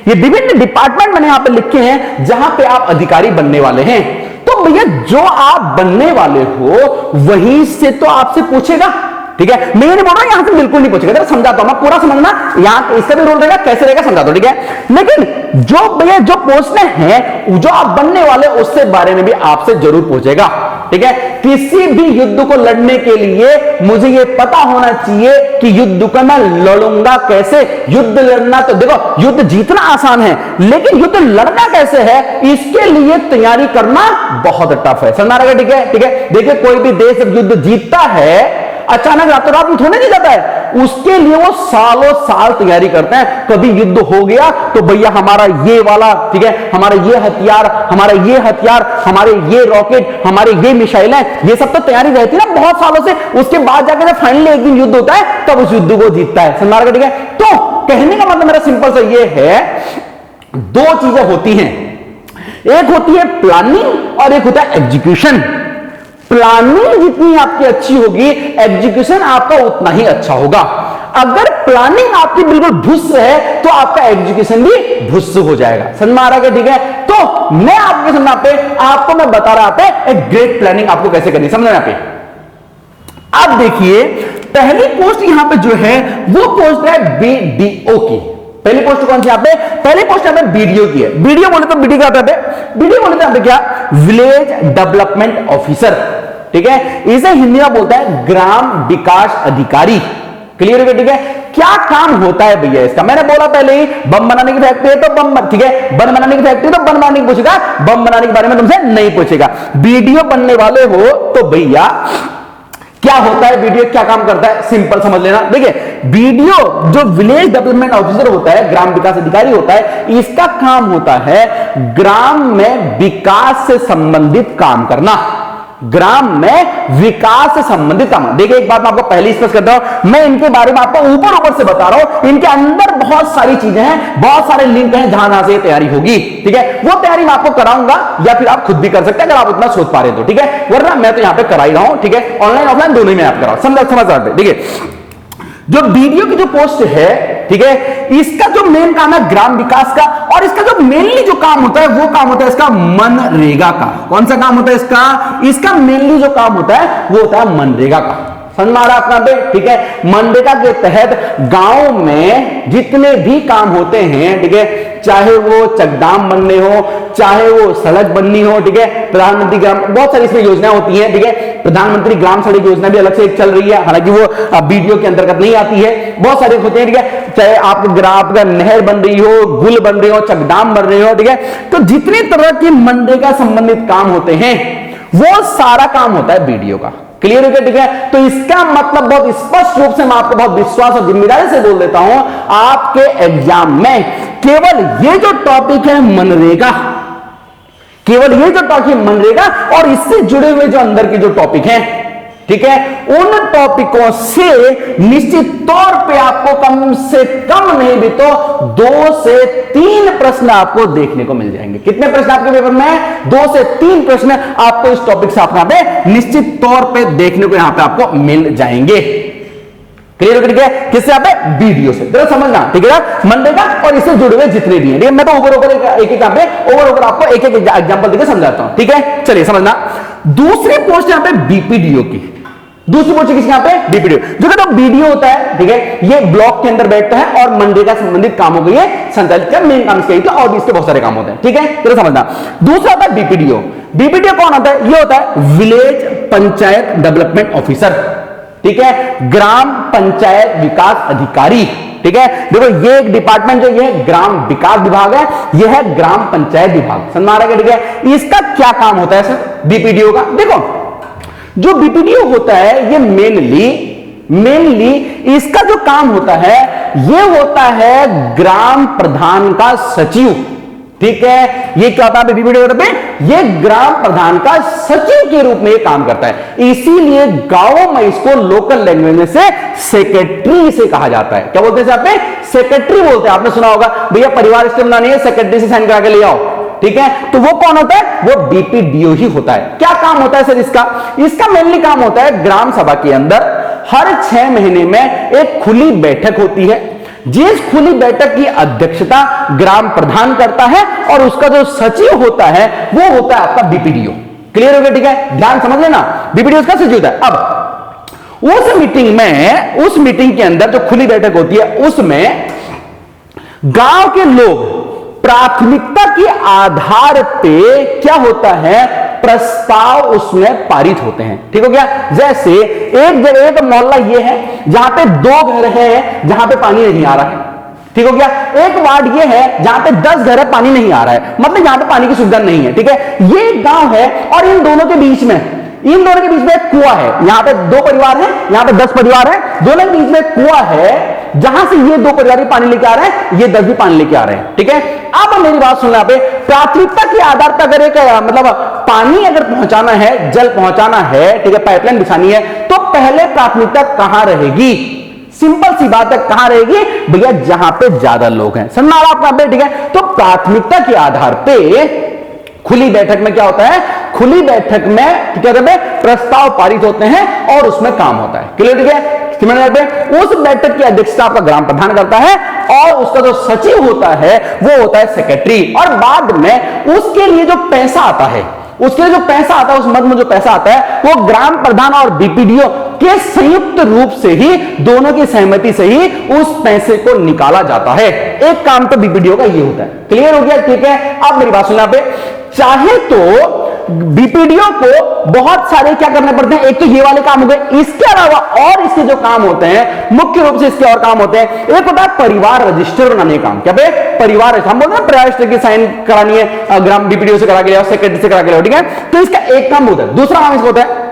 ये विभिन्न डिपार्टमेंट मैंने यहां पे लिखे हैं जहां पे आप अधिकारी बनने वाले हैं। तो भैया जो आप बनने वाले हो वहीं से तो आपसे पूछेगा, ठीक है। मैं ये नहीं बोल रहा यहां से बिल्कुल नहीं पूछेगा, जरा समझाता हूं मैं, पूरा समझना, यहां इसका भी रोल रहेगा, कैसे रहेगा समझा दो, ठीक है। लेकिन जो भैया जो पोस्ट है जो आप बनने वाले उससे बारे में भी आपसे जरूर पूछेगा, ठीक है। किसी भी युद्ध को लड़ने के लिए मुझे यह पता होना चाहिए कि युद्ध को मैं लड़ूंगा कैसे। युद्ध लड़ना तो देखो युद्ध जीतना आसान है, लेकिन युद्ध लड़ना कैसे है इसके लिए तैयारी करना बहुत टफ है। समझा रहेगा? ठीक है, ठीक है। देखिए कोई भी देश युद्ध जीतता है अचानक रातों रात में थोड़े नहीं जाता है, उसके लिए वो सालों साल तैयारी करते हैं। कभी युद्ध हो गया तो भैया हमारा ये वाला, ठीक है, हमारा ये हथियार, हमारे ये रॉकेट, हमारे ये मिसाइलें, ये सब तो तैयारी रहती है ना बहुत सालों से। उसके बाद जाकर जब फाइनली एक दिन युद्ध होता है तब उस युद्ध को जीतता है। समझ रहे? ठीक है। तो कहने का मतलब मेरा सिंपल सा ये है, दो चीजें होती हैं एक होती है प्लानिंग और एक होता है एग्जीक्यूशन। प्लानिंग जितनी आपकी अच्छी होगी, एग्जीक्यूशन आपका उतना ही अच्छा होगा। अगर प्लानिंग आपकी बिल्कुल भुस है तो आपका एग्जीक्यूशन भी भुस हो जाएगा। समझ में आ रहा है? ठीक है, तो मैं आपके सामने पे आपको मैं बता रहा पे एक ग्रेट प्लानिंग आपको कैसे करनी, समझ में? पे आप देखिए, पहली पोस्ट यहां पे जो है वो पोस्ट है बीडीओ की। पहली पोस्ट कौन सी? यहां पे पहली पोस्ट यहां पे बीडीओ की है। बीडीओ बोले तो बीडी क्या होता है? बीडीओ बोले तो यहां पे क्या? Village development officer. ठीक है, इसे हिंदी में बोलता है ग्राम विकास अधिकारी। क्लियर हो गया? ठीक है, क्या काम होता है भैया इसका? मैंने बोला पहले ही, बम बनाने की फैक्ट्री है तो बम, ठीक है, बम बनाने की फैक्ट्री तो बम बनाने की पूछेगा, बम बनाने के बारे में तुमसे नहीं पूछेगा। वीडियो बनने वाले हो तो भैया क्या होता है वीडियो, क्या काम करता है, सिंपल समझ लेना। देखिए, वीडियो जो विलेज डेवलपमेंट ऑफिसर होता है, ग्राम विकास अधिकारी होता है, इसका काम होता है ग्राम में विकास से संबंधित काम करना। ग्राम में विकास से संबंधित काम। देखिए, एक बात मैं आपको पहले स्पष्ट करता हूं, मैं इनके बारे में आपको ऊपर ऊपर से बता रहा हूं, इनके अंदर बहुत सारी चीजें हैं, बहुत सारे लिंक हैं जहां से तैयारी होगी। ठीक है, वो तैयारी मैं आपको कराऊंगा या फिर आप खुद भी कर सकते हैं अगर आप उतना सोच पा रहे तो। ठीक है, वरना मैं तो यहां पे करा ही रहा हूं। ठीक है, ऑनलाइन ऑफलाइन दोनों ही मैं आप करा समझ सकते। ठीक है, जो वीडियो की जो पोस्ट है, ठीक है, इसका जो मेन काम है ग्राम विकास का, और इसका जो मेनली जो काम होता है वो काम होता है इसका मनरेगा का। कौन सा काम होता है इसका? इसका मेनली जो काम होता है वो होता है मनरेगा का। समझ में आ रहा है अपना पे? ठीक है, मनरेगा के तहत गांव में जितने भी काम होते हैं, ठीक है, चाहे वो चकदाम बनने हो, चाहे वो सड़क बननी हो, ठीक है, प्रधानमंत्री ग्राम, बहुत सारी इसमें योजनाएं होती हैं। ठीक है, प्रधानमंत्री ग्राम सड़क योजना भी अलग से एक चल रही है, हालांकि वो वीडियो के अंतर्गत नहीं आती है। बहुत सारे होते हैं, ठीक है, चाहे आपका नहर बन रही हो, गुल बन रहे हो, चकदाम बन रहे हो, ठीक है, तो जितने तरह के मनरेगा संबंधित काम होते हैं वो सारा काम होता है वीडियो का। क्लियर हो गया? ठीक है, तो इसका मतलब बहुत स्पष्ट रूप से मैं आपको बहुत विश्वास और जिम्मेदारी से बोल देता हूं, आपके एग्जाम में केवल ये जो टॉपिक है मनरेगा, केवल ये जो टॉपिक मनरेगा और इससे जुड़े हुए जो अंदर के जो टॉपिक हैं, ठीक है, उन टॉपिकों से निश्चित तौर पे आपको कम से कम नहीं भी तो 2 से 3 प्रश्न आपको देखने को मिल जाएंगे। कितने प्रश्न आपके पेपर में? 2 से 3 प्रश्न आपको इस टॉपिक से अपना पे निश्चित तौर पे देखने को यहां पे आपको मिल जाएंगे। क्लियर हो गया? किससे? यहाँ पे वीडियो से। जरा समझना, ठीक है, मनरेगा और इससे जुड़े हुए जितने भी हैं। ठीक है, मैं तो ओवर एक यहाँ पे ओवर आपको एक एक एग्जांपल देकर समझाता हूं। ठीक है, चलिए समझना। दूसरी पोस्ट यहाँ पे बीपीडीओ की। दूसरी पोस्ट किसकी? यहाँ पे बीपीडीओ। जो कि तो बीडीओ होता है, ठीक है, ये ब्लॉक के अंदर बैठता है और मनरेगा संबंधित कामों को ये संचालित कर, मेन काम इसका ही था, और भी इसके बहुत सारे काम होते हैं। ठीक है, जरा समझना। दूसरा होता है बीपीडीओ। बीपीडीओ कौन होता है? ये होता है विलेज पंचायत डेवलपमेंट ऑफिसर। ठीक है, ग्राम पंचायत विकास अधिकारी। ठीक है, देखो ये एक डिपार्टमेंट जो ये ग्राम विकास विभाग है, ये है ग्राम पंचायत विभाग। समझ में आ रहा है? ठीक है, इसका क्या काम होता है सर बीपीडीओ का? देखो, जो बीपीडीओ होता है ये मेनली इसका जो काम होता है ये होता है ग्राम प्रधान का सचिव। ठीक है, ये क्या होता है बीपीडीओ पे? ये ग्राम प्रधान का सचिव के रूप में ये काम करता है। इसीलिए गांवों में इसको लोकल लैंग्वेज में से सेक्रेटरी से कहा जाता है। क्या बोलते हैं यहाँ पे? सेक्रेटरी बोलते हैं। आपने सुना होगा भैया परिवार स्टेटमेंट बनानी है, सेक्रेटरी से साइन करा के ले आओ। ठीक है, तो वो कौन होता है? वो बीपीडीओ ही होता है। क्या काम होता है सर इसका? इसका मेनली काम होता है ग्राम सभा के अंदर हर 6 महीने में एक खुली बैठक होती है, जिस खुली बैठक की अध्यक्षता ग्राम प्रधान करता है और उसका जो सचिव होता है वो होता है आपका बीपीडीओ। क्लियर हो गया? ठीक है, ध्यान समझ लेना, बीपीडीओ उसका सचिव होता है। अब उस मीटिंग के अंदर जो खुली बैठक होती है उसमें गांव के लोग प्राथमिकता के आधार पे क्या होता है, प्रस्ताव उसमें पारित होते हैं। ठीक हो गया? जैसे एक मोहल्ला ये है जहां पे 2 घर है जहां पे पानी नहीं आ रहा है। ठीक हो गया? एक वार्ड ये है जहां पे 10 घर है, पानी नहीं आ रहा है, मतलब यहां पे पानी की सुविधा नहीं है। ठीक है, ये एक गांव है और इन दोनों के बीच में एक कुआं है। यहां पे 2 परिवार है, यहां पे 10 परिवार है, दोनों के बीच में एक कुआं है जहां से ये 2 परिवार भी पानी लेके आ रहे हैं, ये 10 भी पानी लेके आ रहे हैं। ठीक है, अब मेरी बात सुनना, यहाँ पे प्राथमिकता के आधार पर अगर एक मतलब पानी अगर पहुंचाना है, जल पहुंचाना है, ठीक है, पाइपलाइन बिछानी है, तो पहले प्राथमिकता कहां रहेगी? सिंपल सी बात है, कहां रहेगी भैया? जहां पे ज्यादा लोग हैं। समझ आ रहा आपका? ठीक है, तो प्राथमिकता के आधार पे खुली बैठक में क्या होता है, खुली बैठक में क्या कहते हैं, प्रस्ताव पारित होते हैं और उसमें काम होता है। क्लियर? ठीक है। उस बैठक की अध्यक्षता आपका ग्राम प्रधान करता है और उसका जो सचिव होता है वो होता है सेक्रेटरी। और बाद में उसके लिए जो पैसा आता है, उसके लिए जो पैसा आता है, उस मद में जो पैसा आता है वो ग्राम प्रधान और बीपीडीओ के संयुक्त रूप से ही, दोनों की सहमति से ही उस पैसे को निकाला जाता है। एक काम तो बीपीडीओ का ये होता है। क्लियर हो गया? ठीक है। अब मेरी बात सुनना पे, चाहे तो बीपीडीओ को बहुत सारे क्या करने पड़ते हैं, एक तो ये वाले काम हो गए, इसके अलावा और इसके जो काम होते हैं, मुख्य रूप से इसके और काम होते हैं। एक होता है परिवार रजिस्टर बनाने का काम। क्या पे? परिवार, हम बोलते हैं परिवार रजिस्टर की साइन करानी है, ग्राम बीपीडीओ से करा के लाओ, सेक्रेटरी से करा के लाओ। ठीक है। तो इसका एक काम होता है। दूसरा काम इसका होता है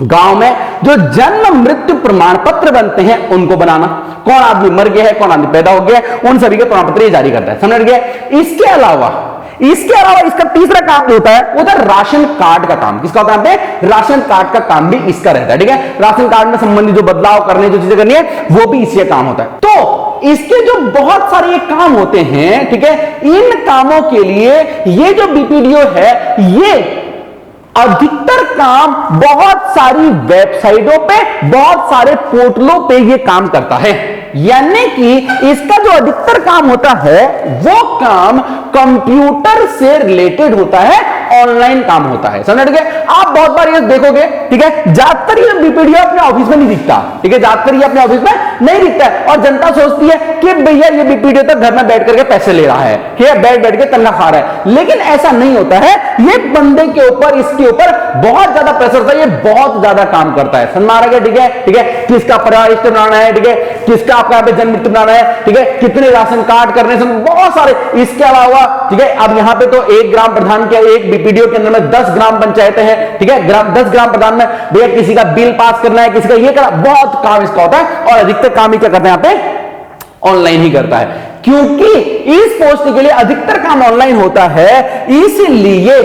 गांव में जो जन्म मृत्यु प्रमाण पत्र बनते हैं उनको बनाना। कौन आदमी मर गया है, कौन आदमी पैदा हो गया है, उन सभी के प्रमाण पत्र जारी करता है। समझ गए? इसके अलावा इसका तीसरा काम होता है वो होता है राशन कार्ड का काम। किसका होता है? यहाँ पे राशन कार्ड का काम भी इसका रहता है। ठीक है। राशन कार्ड में संबंधित जो बदलाव करने, जो चीजें करनी है, वो भी इसी काम होता है। तो इसके जो बहुत सारे ये काम होते हैं, ठीक है, इन कामों के लिए ये जो बीपीडीओ है ये अधिकतर काम बहुत सारी वेबसाइटों पे, बहुत सारे पोर्टलों पे ये काम करता है। यानी कि इसका जो अधिकतर काम होता है वो काम कंप्यूटर से रिलेटेड होता है, ऑनलाइन काम होता है। समझ गए? आप बहुत बार ये देखोगे, ठीक है, ज्यादातर ये बीपीडीओ अपने ऑफिस में नहीं दिखता। ठीक है, ज्यादातर ये अपने ऑफिस में नहीं दिखता है और जनता सोचती है कि भैया ये बीपीडीओ तो घर में बैठ करके पैसे ले रहा है, ठीक है, बैठ बैठ के तनख्वाह खा रहा है। लेकिन ऐसा नहीं होता है। ये बंदे के ऊपर, इसके ऊपर बहुत ज्यादा प्रेशर होता है, ये बहुत ज्यादा काम करता है। समझ आ रहा है? ठीक है। ठीक है। किसका परिवार रजिस्टर बनाना है, ठीक है, किसका आपका यहाँ पे जन्म मृत्यु बनाना है, ठीक है, कितने राशन कार्ड करने से, बहुत सारे। इसके अलावा, ठीक है, अब यहाँ पे तो एक ग्राम प्रधान के, एक बीपीडीओ के अंदर में 10 ग्राम पंचायतें हैं। ठीक है, 10 ग्राम प्रधान में भैया किसी का बिल पास करना है, किसी का ये करना, बहुत काम इसका होता है। और अधिकतर काम ही क्या करते हैं यहाँ पे, ऑनलाइन ही करता है। क्योंकि इस पोस्ट के लिए अधिकतर काम ऑनलाइन होता है, इसलिए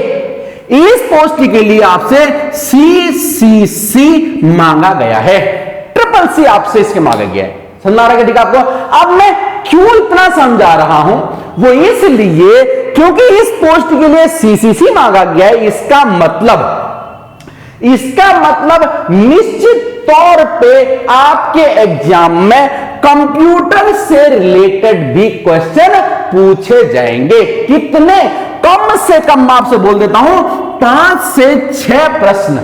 इस पोस्ट के लिए आपसे सीसीसी मांगा गया है, CCC आपसे इसके मांगा गया है। समझ आ रहा है? ठीक है। आपको अब मैं क्यों इतना समझा रहा हूं, वो इसलिए क्योंकि इस पोस्ट के लिए सीसीसी मांगा गया है। इसका मतलब निश्चित तौर पे आपके एग्जाम में कंप्यूटर से रिलेटेड भी क्वेश्चन पूछे जाएंगे। कितने? कम से कम आपसे बोल देता हूं 5 से 6 प्रश्न,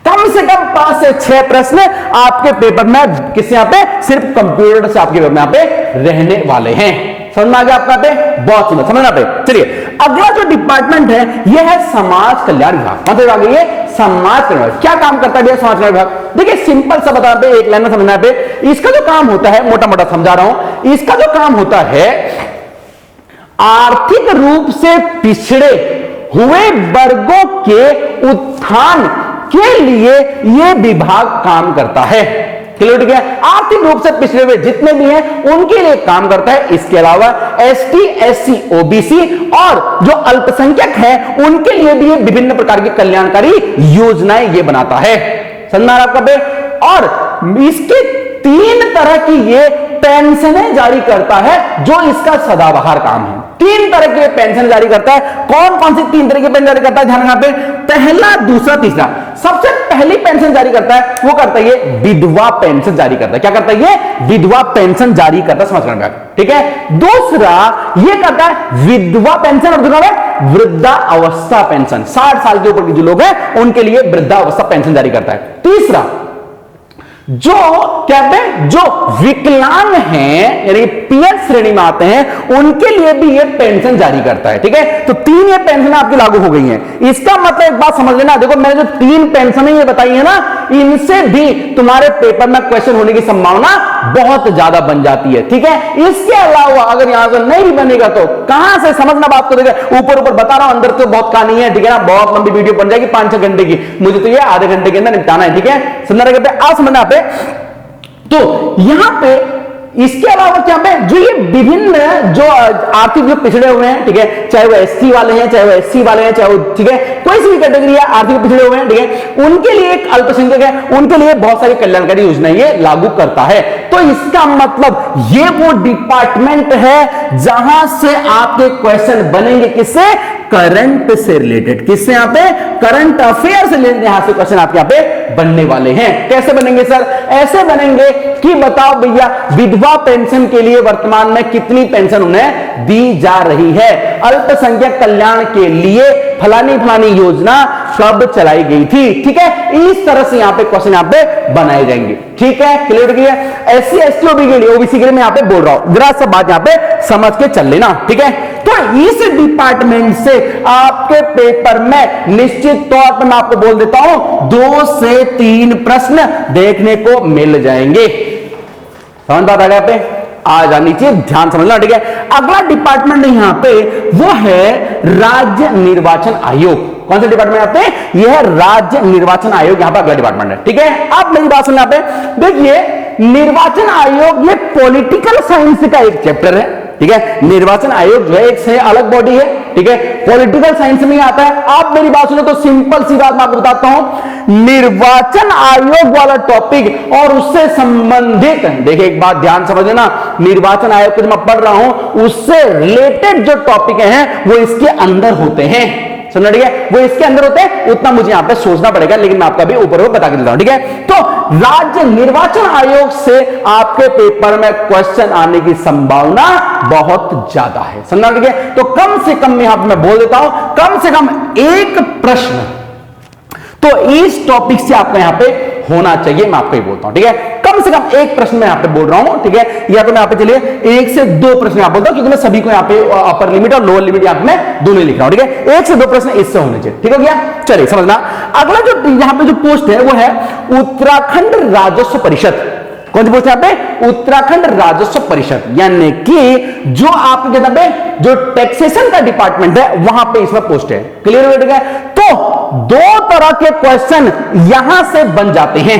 कम से कम 5 से 6 प्रश्न आपके पेपर में, किस यहां पे, सिर्फ कंप्यूटर से आपके पेपर में यहां पे रहने वाले हैं। समझ में आ गया आपका? पे बहुत सुंदर, समझना पे। चलिए, अगला जो डिपार्टमेंट है यह है समाज कल्याण विभाग। मतलब आ गई है समाज कल्याण विभाग। क्या काम करता है भैया समाज कल्याण विभाग? देखिए, सिंपल सा बता पे, एक लाइन में समझना पे। इसका जो काम होता है, मोटा मोटा समझा रहा हूं, इसका जो काम होता है आर्थिक रूप से पिछड़े हुए वर्गों के उत्थान के लिए यह विभाग काम करता है। क्लियर? ठीक है। आर्थिक रूप से पिछड़े हुए जितने भी हैं उनके लिए काम करता है। इसके अलावा एसटी, एससी, ओबीसी और जो अल्पसंख्यक हैं उनके लिए भी ये विभिन्न प्रकार की कल्याणकारी योजनाएं ये बनाता है। समझना आपका पे? और इसके 3 तरह की ये पेंशनें जारी करता है, जो इसका सदाबहार काम है। 3 तरह के पेंशन जारी करता है। कौन कौन सी 3 तरह की पेंशन जारी करता है, ध्यान पे, पहला, दूसरा, तीसरा। सबसे पहली पेंशन जारी करता है वो करता है ये विधवा पेंशन जारी करता है। क्या करता है ये? विधवा पेंशन जारी करता है समाज कल्याण विभाग। ठीक है। दूसरा ये करता है विधवा पेंशन, और दूसरा है वृद्धावस्था पेंशन। 60 साल के ऊपर के जो लोग हैं उनके लिए वृद्धावस्था पेंशन जारी करता है। तीसरा, जो कहते हैं जो विकलांग हैं, यानी पीएस श्रेणी में आते हैं, उनके लिए भी ये पेंशन जारी करता है। ठीक है। तो 3 ये पेंशन आपकी लागू हो गई हैं। इसका मतलब एक बात समझ लेना, देखो मैंने जो 3 पेंशनें ये बताई है ना, इनसे भी तुम्हारे पेपर में क्वेश्चन होने की संभावना बहुत ज्यादा बन जाती है। ठीक है। इसके अलावा अगर यहां से नहीं भी बनेगा तो कहां से समझना बात को, देखिए ऊपर ऊपर बता रहा हूं, अंदर तो बहुत कहानी है। ठीक है ना, बहुत लंबी वीडियो बन जाएगी 5-6 घंटे की, मुझे तो ये आधे घंटे के अंदर निपटाना है। ठीक है। समझना कहते हैं, आप समझना पे। तो यहां पे इसके अलावा क्या पे, जो ये विभिन्न जो आर्थिक जो पिछड़े हुए हैं, ठीक है, चाहे वो एससी वाले हैं, चाहे वो एससी वाले हैं, चाहे वो, ठीक है, कोई सी भी कैटेगरी है, आर्थिक पिछड़े हुए हैं, ठीक है, उनके लिए, एक अल्पसंख्यक है, उनके लिए बहुत सारी कल्याणकारी योजनाएं ये लागू करता है। तो इसका मतलब ये वो डिपार्टमेंट है जहां से आपके क्वेश्चन बनेंगे, किससे? करंट से रिलेटेड। किससे? यहां पे करंट अफेयर से रिलेटेड यहां से क्वेश्चन आपके यहां पे बनने वाले हैं। कैसे बनेंगे सर? ऐसे बनेंगे कि बताओ भैया विधवा पेंशन के लिए वर्तमान में कितनी पेंशन उन्हें दी जा रही है, अल्पसंख्यक कल्याण के लिए फलानी फलानी योजना कब चलाई गई थी। ठीक है, इस तरह से यहां पे क्वेश्चन यहां पे बनाए जाएंगे। ठीक है, क्लियर हो गया? एससी एसटी ओबी के लिए, ओबीसी के लिए मैं यहां पे बोल रहा हूं, जरा सब बात यहां पे समझ के चल लेना। ठीक है, तो इस डिपार्टमेंट से आपके पेपर में निश्चित तौर पर मैं आपको बोल देता हूं 2 से 3 प्रश्न देखने को मिल जाएंगे। समझ बात आ गया पे? आ जानी चाहिए, ध्यान समझना। ठीक है, अगला डिपार्टमेंट यहां पे वो है राज्य निर्वाचन आयोग। कौन सा डिपार्टमेंट यहां पे? यह है राज्य निर्वाचन आयोग, यहां पर अगला डिपार्टमेंट है। ठीक है, आप मेरी बात सुनना पे, देखिए निर्वाचन आयोग ये पॉलिटिकल साइंस का एक चैप्टर है। ठीक है, निर्वाचन आयोग जो है एक से अलग बॉडी है। ठीक है, पॉलिटिकल साइंस में आता है। आप मेरी बात सुनो तो सिंपल सी बात मैं आपको बताता हूं, निर्वाचन आयोग वाला टॉपिक और उससे संबंधित, देखिए एक बात ध्यान समझ लेना, निर्वाचन आयोग को जो मैं पढ़ रहा हूं उससे रिलेटेड जो टॉपिक हैं वो इसके अंदर होते हैं। समझ, ठीक है, वो इसके अंदर होते हैं, उतना मुझे यहां पे सोचना पड़ेगा, लेकिन मैं आपका भी ऊपर बता के देता हूं। ठीक है, तो राज्य निर्वाचन आयोग से आपके पेपर में क्वेश्चन आने की संभावना बहुत ज्यादा है। समझना, ठीक है, तो कम से कम यहां पे मैं बोल देता हूं, कम से कम एक प्रश्न तो इस टॉपिक से आपको यहां पे होना चाहिए, मैं आपको ये बोलता हूं। ठीक है, कम से कम एक प्रश्न मैं यहां पे बोल रहा हूं। ठीक है, या तो मैं यहां पे चलिए 1 से 2 प्रश्न यहां बोलता हूं, क्योंकि मैं सभी को यहां पे अपर लिमिट और लोअर लिमिट यहां पे मैं दोनों लिख रहा हूं। ठीक है, 1 से 2 प्रश्न इससे होने चाहिए। ठीक हो गया? चलिए समझना, अगला जो यहां पे जो पोस्ट है वो है उत्तराखंड राजस्व परिषद। कौन सी पोस्ट है यहाँ पे? उत्तराखंड राजस्व परिषद, यानी कि जो आपके कहते हैं जो टैक्सेशन का डिपार्टमेंट है वहां पे इसमें पोस्ट है। क्लियर हो गया? तो 2 तरह के क्वेश्चन यहां से बन जाते हैं।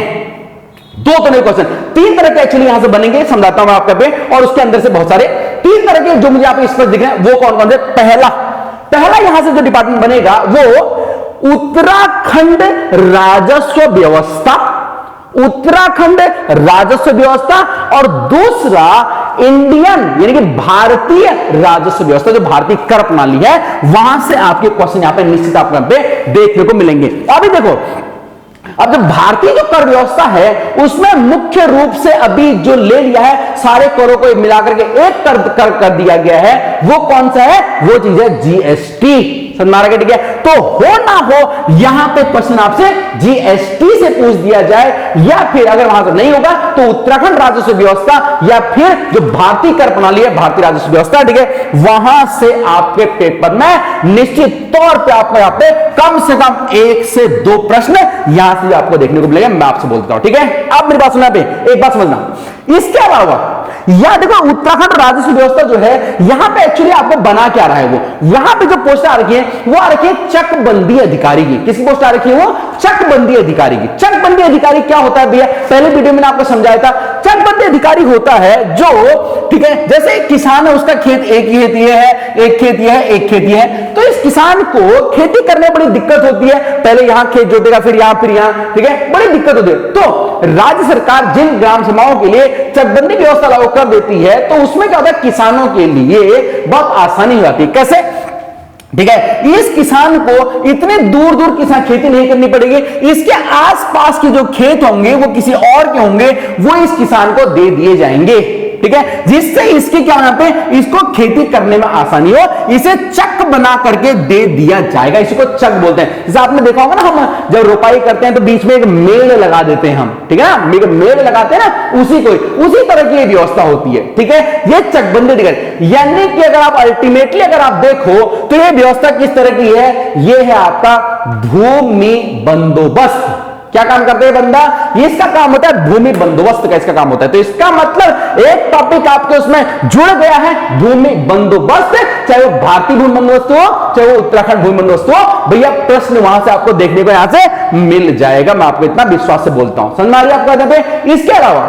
2 तरह के क्वेश्चन, 3 तरह के एक्चुअली यहां से बनेंगे, समझाता हूं आपके पे, और उसके अंदर से बहुत सारे 3 तरह के जो मुझे आप इस पर दिख रहे हैं वो कौन कौन से? पहला यहां से जो डिपार्टमेंट बनेगा वो उत्तराखंड राजस्व व्यवस्था, उत्तराखंड राजस्व व्यवस्था, और दूसरा इंडियन यानी कि भारतीय राजस्व व्यवस्था, जो भारतीय कर प्रणाली है, वहां से आपके क्वेश्चन यहां पे निश्चित आपको यहां पे देखने को मिलेंगे। अभी देखो, अब जो भारतीय जो कर व्यवस्था है उसमें मुख्य रूप से अभी जो ले लिया है सारे करों को मिलाकर के एक कर दिया गया है, वो कौन सा है? वो चीज है जीएसटी। समझ आ रहा है? ठीक है, तो हो ना हो यहां पे क्वेश्चन आपसे जीएसटी से पूछ दिया जाए, या फिर अगर वहां से नहीं होगा तो उत्तराखंड राजस्व व्यवस्था, या फिर जो भारतीय कर प्रणाली है भारतीय राजस्व व्यवस्था, ठीक है, वहां से आपके पेपर में निश्चित तौर पे आपको यहां पे कम से कम 1 से 2 प्रश्न यहां से आपको देखने को मिलेगा, मैं आपसे बोलता हूं। ठीक है, आप मेरी बात सुना पे, एक बात समझना, इसके अलावा यह देखो उत्तराखंड राजस्व व्यवस्था जो है यहां पे एक्चुअली आपको बना क्या रहा है, वो यहां पे जो पोस्ट आ रखी है वो आ रखी है चकबंदी अधिकारी की। किसकी पोस्ट आ रखी है? वो चकबंदी अधिकारी की। चकबंदी अधिकारी क्या होता है भैया? पहले वीडियो में आपको समझाया था। चकबंदी अधिकारी होता है जो, ठीक है, जैसे किसान है उसका खेत एक ही खेत ये है, एक खेत ये है, एक खेत ये है, तो इस किसान को खेती करने में बड़ी दिक्कत होती है, पहले यहां खेत जोतेगा फिर यहां, ठीक है, बड़ी दिक्कत होती है। तो राज्य सरकार जिन ग्राम सभाओं के लिए चकबंदी व्यवस्था लागू कर देती है तो उसमें क्या होता है, किसानों के लिए बहुत आसानी हो जाती है। कैसे? ठीक है, इस किसान को इतने दूर दूर किसान खेती नहीं करनी पड़ेगी, इसके आसपास के जो खेत होंगे वो किसी और के होंगे, वो इस किसान को दे दिए जाएंगे। ठीक है, जिससे इसके क्या यहां पे इसको खेती करने में आसानी हो, इसे चक बना करके दे दिया जाएगा। इसी को चक बोलते हैं। जैसे आपने देखा होगा ना, हम जब रोपाई करते हैं तो बीच में एक मेड़ लगा देते हैं हम, ठीक है ना, मेड़ लगाते हैं ना, उसी तरह की व्यवस्था होती है। ठीक है, ये चकबंदी टिकट, यानी कि अगर आप अल्टीमेटली अगर आप देखो तो ये व्यवस्था किस तरह की है? ये है आपका भूमि बंदोबस्त। क्या काम करते हैं बंदा? ये इसका काम होता है भूमि बंदोबस्त का, इसका काम होता है। तो इसका मतलब एक टॉपिक आपके उसमें जुड़ गया है, भूमि बंदोबस्त, चाहे वो भारतीय भूमि बंदोबस्त हो चाहे वो उत्तराखंड भूमि बंदोबस्त हो, भैया प्रश्न वहां से आपको देखने को यहां से मिल जाएगा, मैं आपको इतना विश्वास से बोलता हूं। समझ में आ रही है आपको? इसके अलावा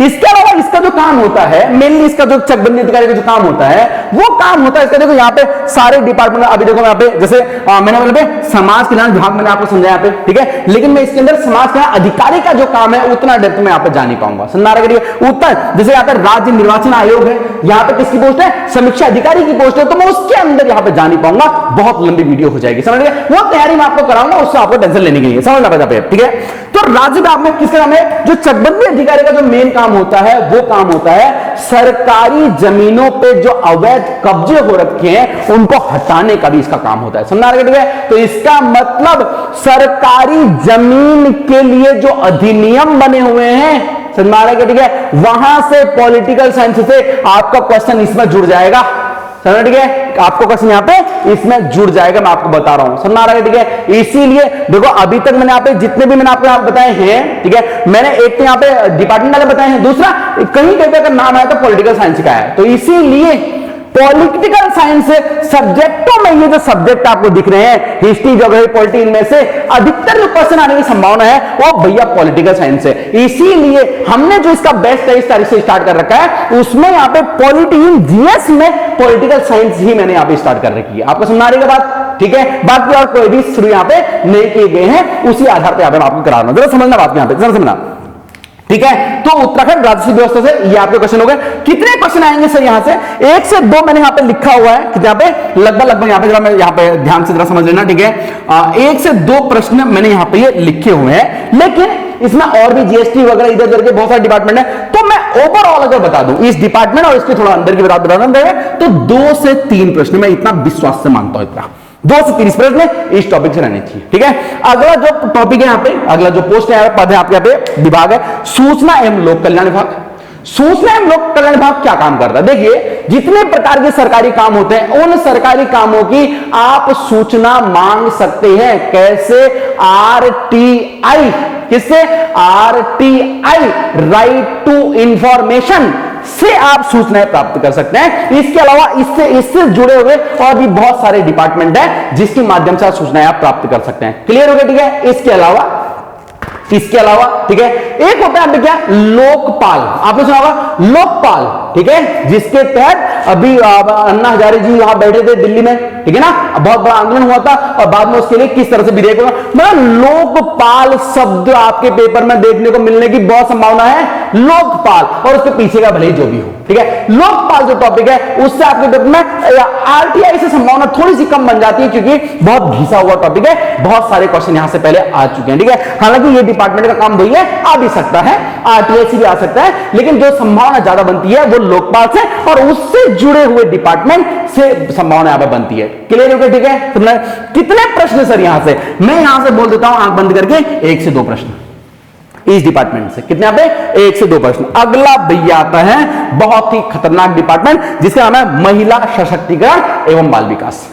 इसके अलावा इसका जो काम होता है मेनली, इसका जो चकबंदी अधिकारी का जो काम होता है वो काम होता है इसका, देखो यहाँ पे सारे डिपार्टमेंट, अभी देखो यहाँ पे जैसे मैंने बोला समाज कल्याण विभाग मैंने आपको समझाया यहाँ पे, ठीक है, लेकिन मैं इसके अंदर समाज कल्याण अधिकारी का जो काम है उतना डेप्थ में यहाँ पे जा नहीं पाऊंगा, समझ रहा है। उत्तर जैसे यहाँ पे राज्य निर्वाचन आयोग है, यहाँ पे किसकी पोस्ट है, समीक्षा अधिकारी की पोस्ट है, तो मैं उसके अंदर यहाँ पे जा नहीं पाऊंगा, बहुत लंबी वीडियो हो जाएगी, समझ गए। वो तैयारी मैं आपको कराऊंगा, उससे आपको टेंशन लेने की नहीं है, समझ लगा पे, ठीक है। तो राज्य विभाग में किसका काम है, जो चकबंदी अधिकारी का जो मेन काम होता है वो काम होता है सरकारी जमीनों पे जो अवैध कब्जे हो रखे हैं उनको हटाने का भी इसका काम होता है, समझ रहे, ठीक है। तो इसका मतलब सरकारी जमीन के लिए जो अधिनियम बने हुए हैं, समझ रहे, ठीक है, वहां से पॉलिटिकल साइंस से आपका क्वेश्चन इसमें जुड़ जाएगा, समझ, ठीक है, आपको क्वेश्चन यहां पे इसमें जुड़ जाएगा, मैं आपको बता रहा हूं, समझ आ रहा है, ठीक है। इसीलिए देखो अभी तक मैंने यहाँ पे जितने भी मैंने आपको यहाँ बताए हैं, ठीक है, मैंने एक तो यहाँ पे डिपार्टमेंट वाले बताए हैं, दूसरा कहीं कहीं पे अगर नाम आया तो पॉलिटिकल साइंस का है, तो इसीलिए पॉलिटिकल साइंस सब्जेक्टों में ये जो सब्जेक्ट आपको दिख रहे हैं हिस्ट्री, ज्योग्राफी, पॉलिटी, इनमें से अधिकतर जो क्वेश्चन आने की संभावना है वो भैया पॉलिटिकल साइंस है। इसीलिए हमने जो इसका बेस्ट 23 तारीख से स्टार्ट कर रखा है उसमें यहाँ पे पॉलिटी जीएस में पॉलिटिकल साइंस ही मैंने यहाँ पे स्टार्ट कर रखी है, आपको समझ आ रही है बात, ठीक है। बाकी और कोई भी शुरू यहाँ पे नहीं किए गए हैं, उसी आधार पर यहाँ पे मैं आपको करा रहा हूं, जरा समझना बात यहाँ पे, जरा समझना, ठीक है। तो उत्तराखंड राजस्व व्यवस्था से ये आपके क्वेश्चन हो गए। कितने क्वेश्चन आएंगे सर यहां से, 1 से 2 मैंने यहां पे लिखा हुआ है कि यहाँ पे लगभग यहां पे जरा मैं यहां पे ध्यान से जरा समझ लेना, ठीक है। 1 से 2 प्रश्न मैंने यहां पे ये लिखे हुए हैं, लेकिन इसमें और भी जीएसटी वगैरह इधर उधर के बहुत सारे डिपार्टमेंट है, तो मैं ओवरऑल अगर बता दूं इस डिपार्टमेंट और इसके थोड़ा अंदर की बता तो 2 से 3 प्रश्न मैं इतना विश्वास से मानता हूं, इतना 2 से 3 प्रश्न इस टॉपिक से रहने चाहिए, ठीक है। अगला जो टॉपिक है यहाँ पे, अगला जो पोस्ट है पद है आपके यहाँ पे विभाग है सूचना एवं लोक कल्याण विभाग। सूचना एवं लोक कल्याण विभाग क्या काम करता है, देखिए जितने प्रकार के सरकारी काम होते हैं उन सरकारी कामों की आप सूचना मांग सकते हैं, कैसे, आरटीआई, किससे, आरटीआई, राइट टू इंफॉर्मेशन से आप सूचनाएं प्राप्त कर सकते हैं। इसके अलावा इससे जुड़े हुए और भी बहुत सारे डिपार्टमेंट हैं जिसके माध्यम से आप सूचनाएं आप प्राप्त कर सकते हैं, क्लियर हो गया, ठीक है। इसके अलावा ठीक है एक होता है क्या, लोकपाल, आपने सुना होगा लोकपाल, ठीक है, जिसके तहत अभी अन्ना हजारे जी वहां बैठे थे दिल्ली में, ठीक है ना, बहुत बड़ा आंदोलन हुआ था और बाद में उसके लिए किस तरह से विधेयक हुआ, मतलब लोकपाल शब्द आपके पेपर में देखने को मिलने की बहुत संभावना है, लोकपाल, और उसके पीछे का भले ही जो भी हो, ठीक है। लोकपाल जो टॉपिक है उससे आपके पेपर में आरटीआई से संभावना थोड़ी सी कम बन जाती है क्योंकि बहुत घिसा हुआ टॉपिक है, बहुत सारे क्वेश्चन यहां से पहले आ चुके हैं, ठीक है। हालांकि ये डिपार्टमेंट का काम वही है, आ भी सकता है, आरटीआई से भी आ सकता है, लेकिन जो संभावना ज्यादा बनती है वो लोकपाल से और उससे जुड़े हुए डिपार्टमेंट से संभावना यहां पर बनती है, क्लियर हो गया, ठीक है। तुमने कितने प्रश्न सर यहां से, मैं यहां से बोल देता हूं आंख बंद करके 1 से 2 प्रश्न इस डिपार्टमेंट से, कितने पे, 1 से 2 प्रश्न। अगला भैया आता है बहुत ही खतरनाक डिपार्टमेंट जिसका नाम है महिला सशक्तिकरण एवं बाल विकास।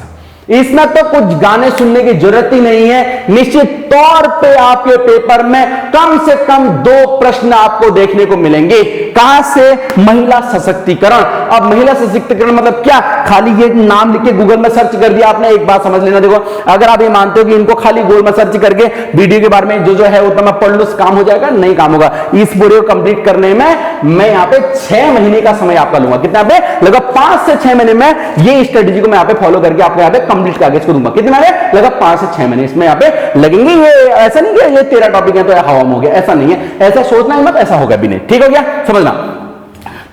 इसमें तो कुछ गाने सुनने की जरूरत ही नहीं है, निश्चित तौर पे आपके पेपर में कम से कम 2 प्रश्न आपको देखने को मिलेंगे। कहां से, महिला सशक्तिकरण। अब महिला सशक्तिकरण मतलब क्या, खाली ये नाम लिख के गूगल में सर्च कर दिया आपने, एक बात समझ लेना, देखो अगर आप ये मानते हो कि इनको खाली गूगल में सर्च करके वीडियो के बारे में जो है उतना मैं पढ़ लूं काम हो जाएगा, नहीं काम होगा। इस वीडियो को कंप्लीट करने में मैं यहाँ पे 6 महीने का समय आपका लूंगा, कितना पे, लगभग 5 से 6 महीने में ये स्ट्रेटेजी को मैं यहाँ पे फॉलो करके आपको यहाँ पे कंप्लीट कागज को दूंगा, कितने महीने, लगभग 5 से 6 महीने इसमें यहाँ पे लगेंगे। ये ऐसा नहीं कि ये 13 टॉपिक है तो हवा में हो गया, ऐसा नहीं है, ऐसा सोचना ही मत, ऐसा होगा भी नहीं, ठीक हो गया, समझना।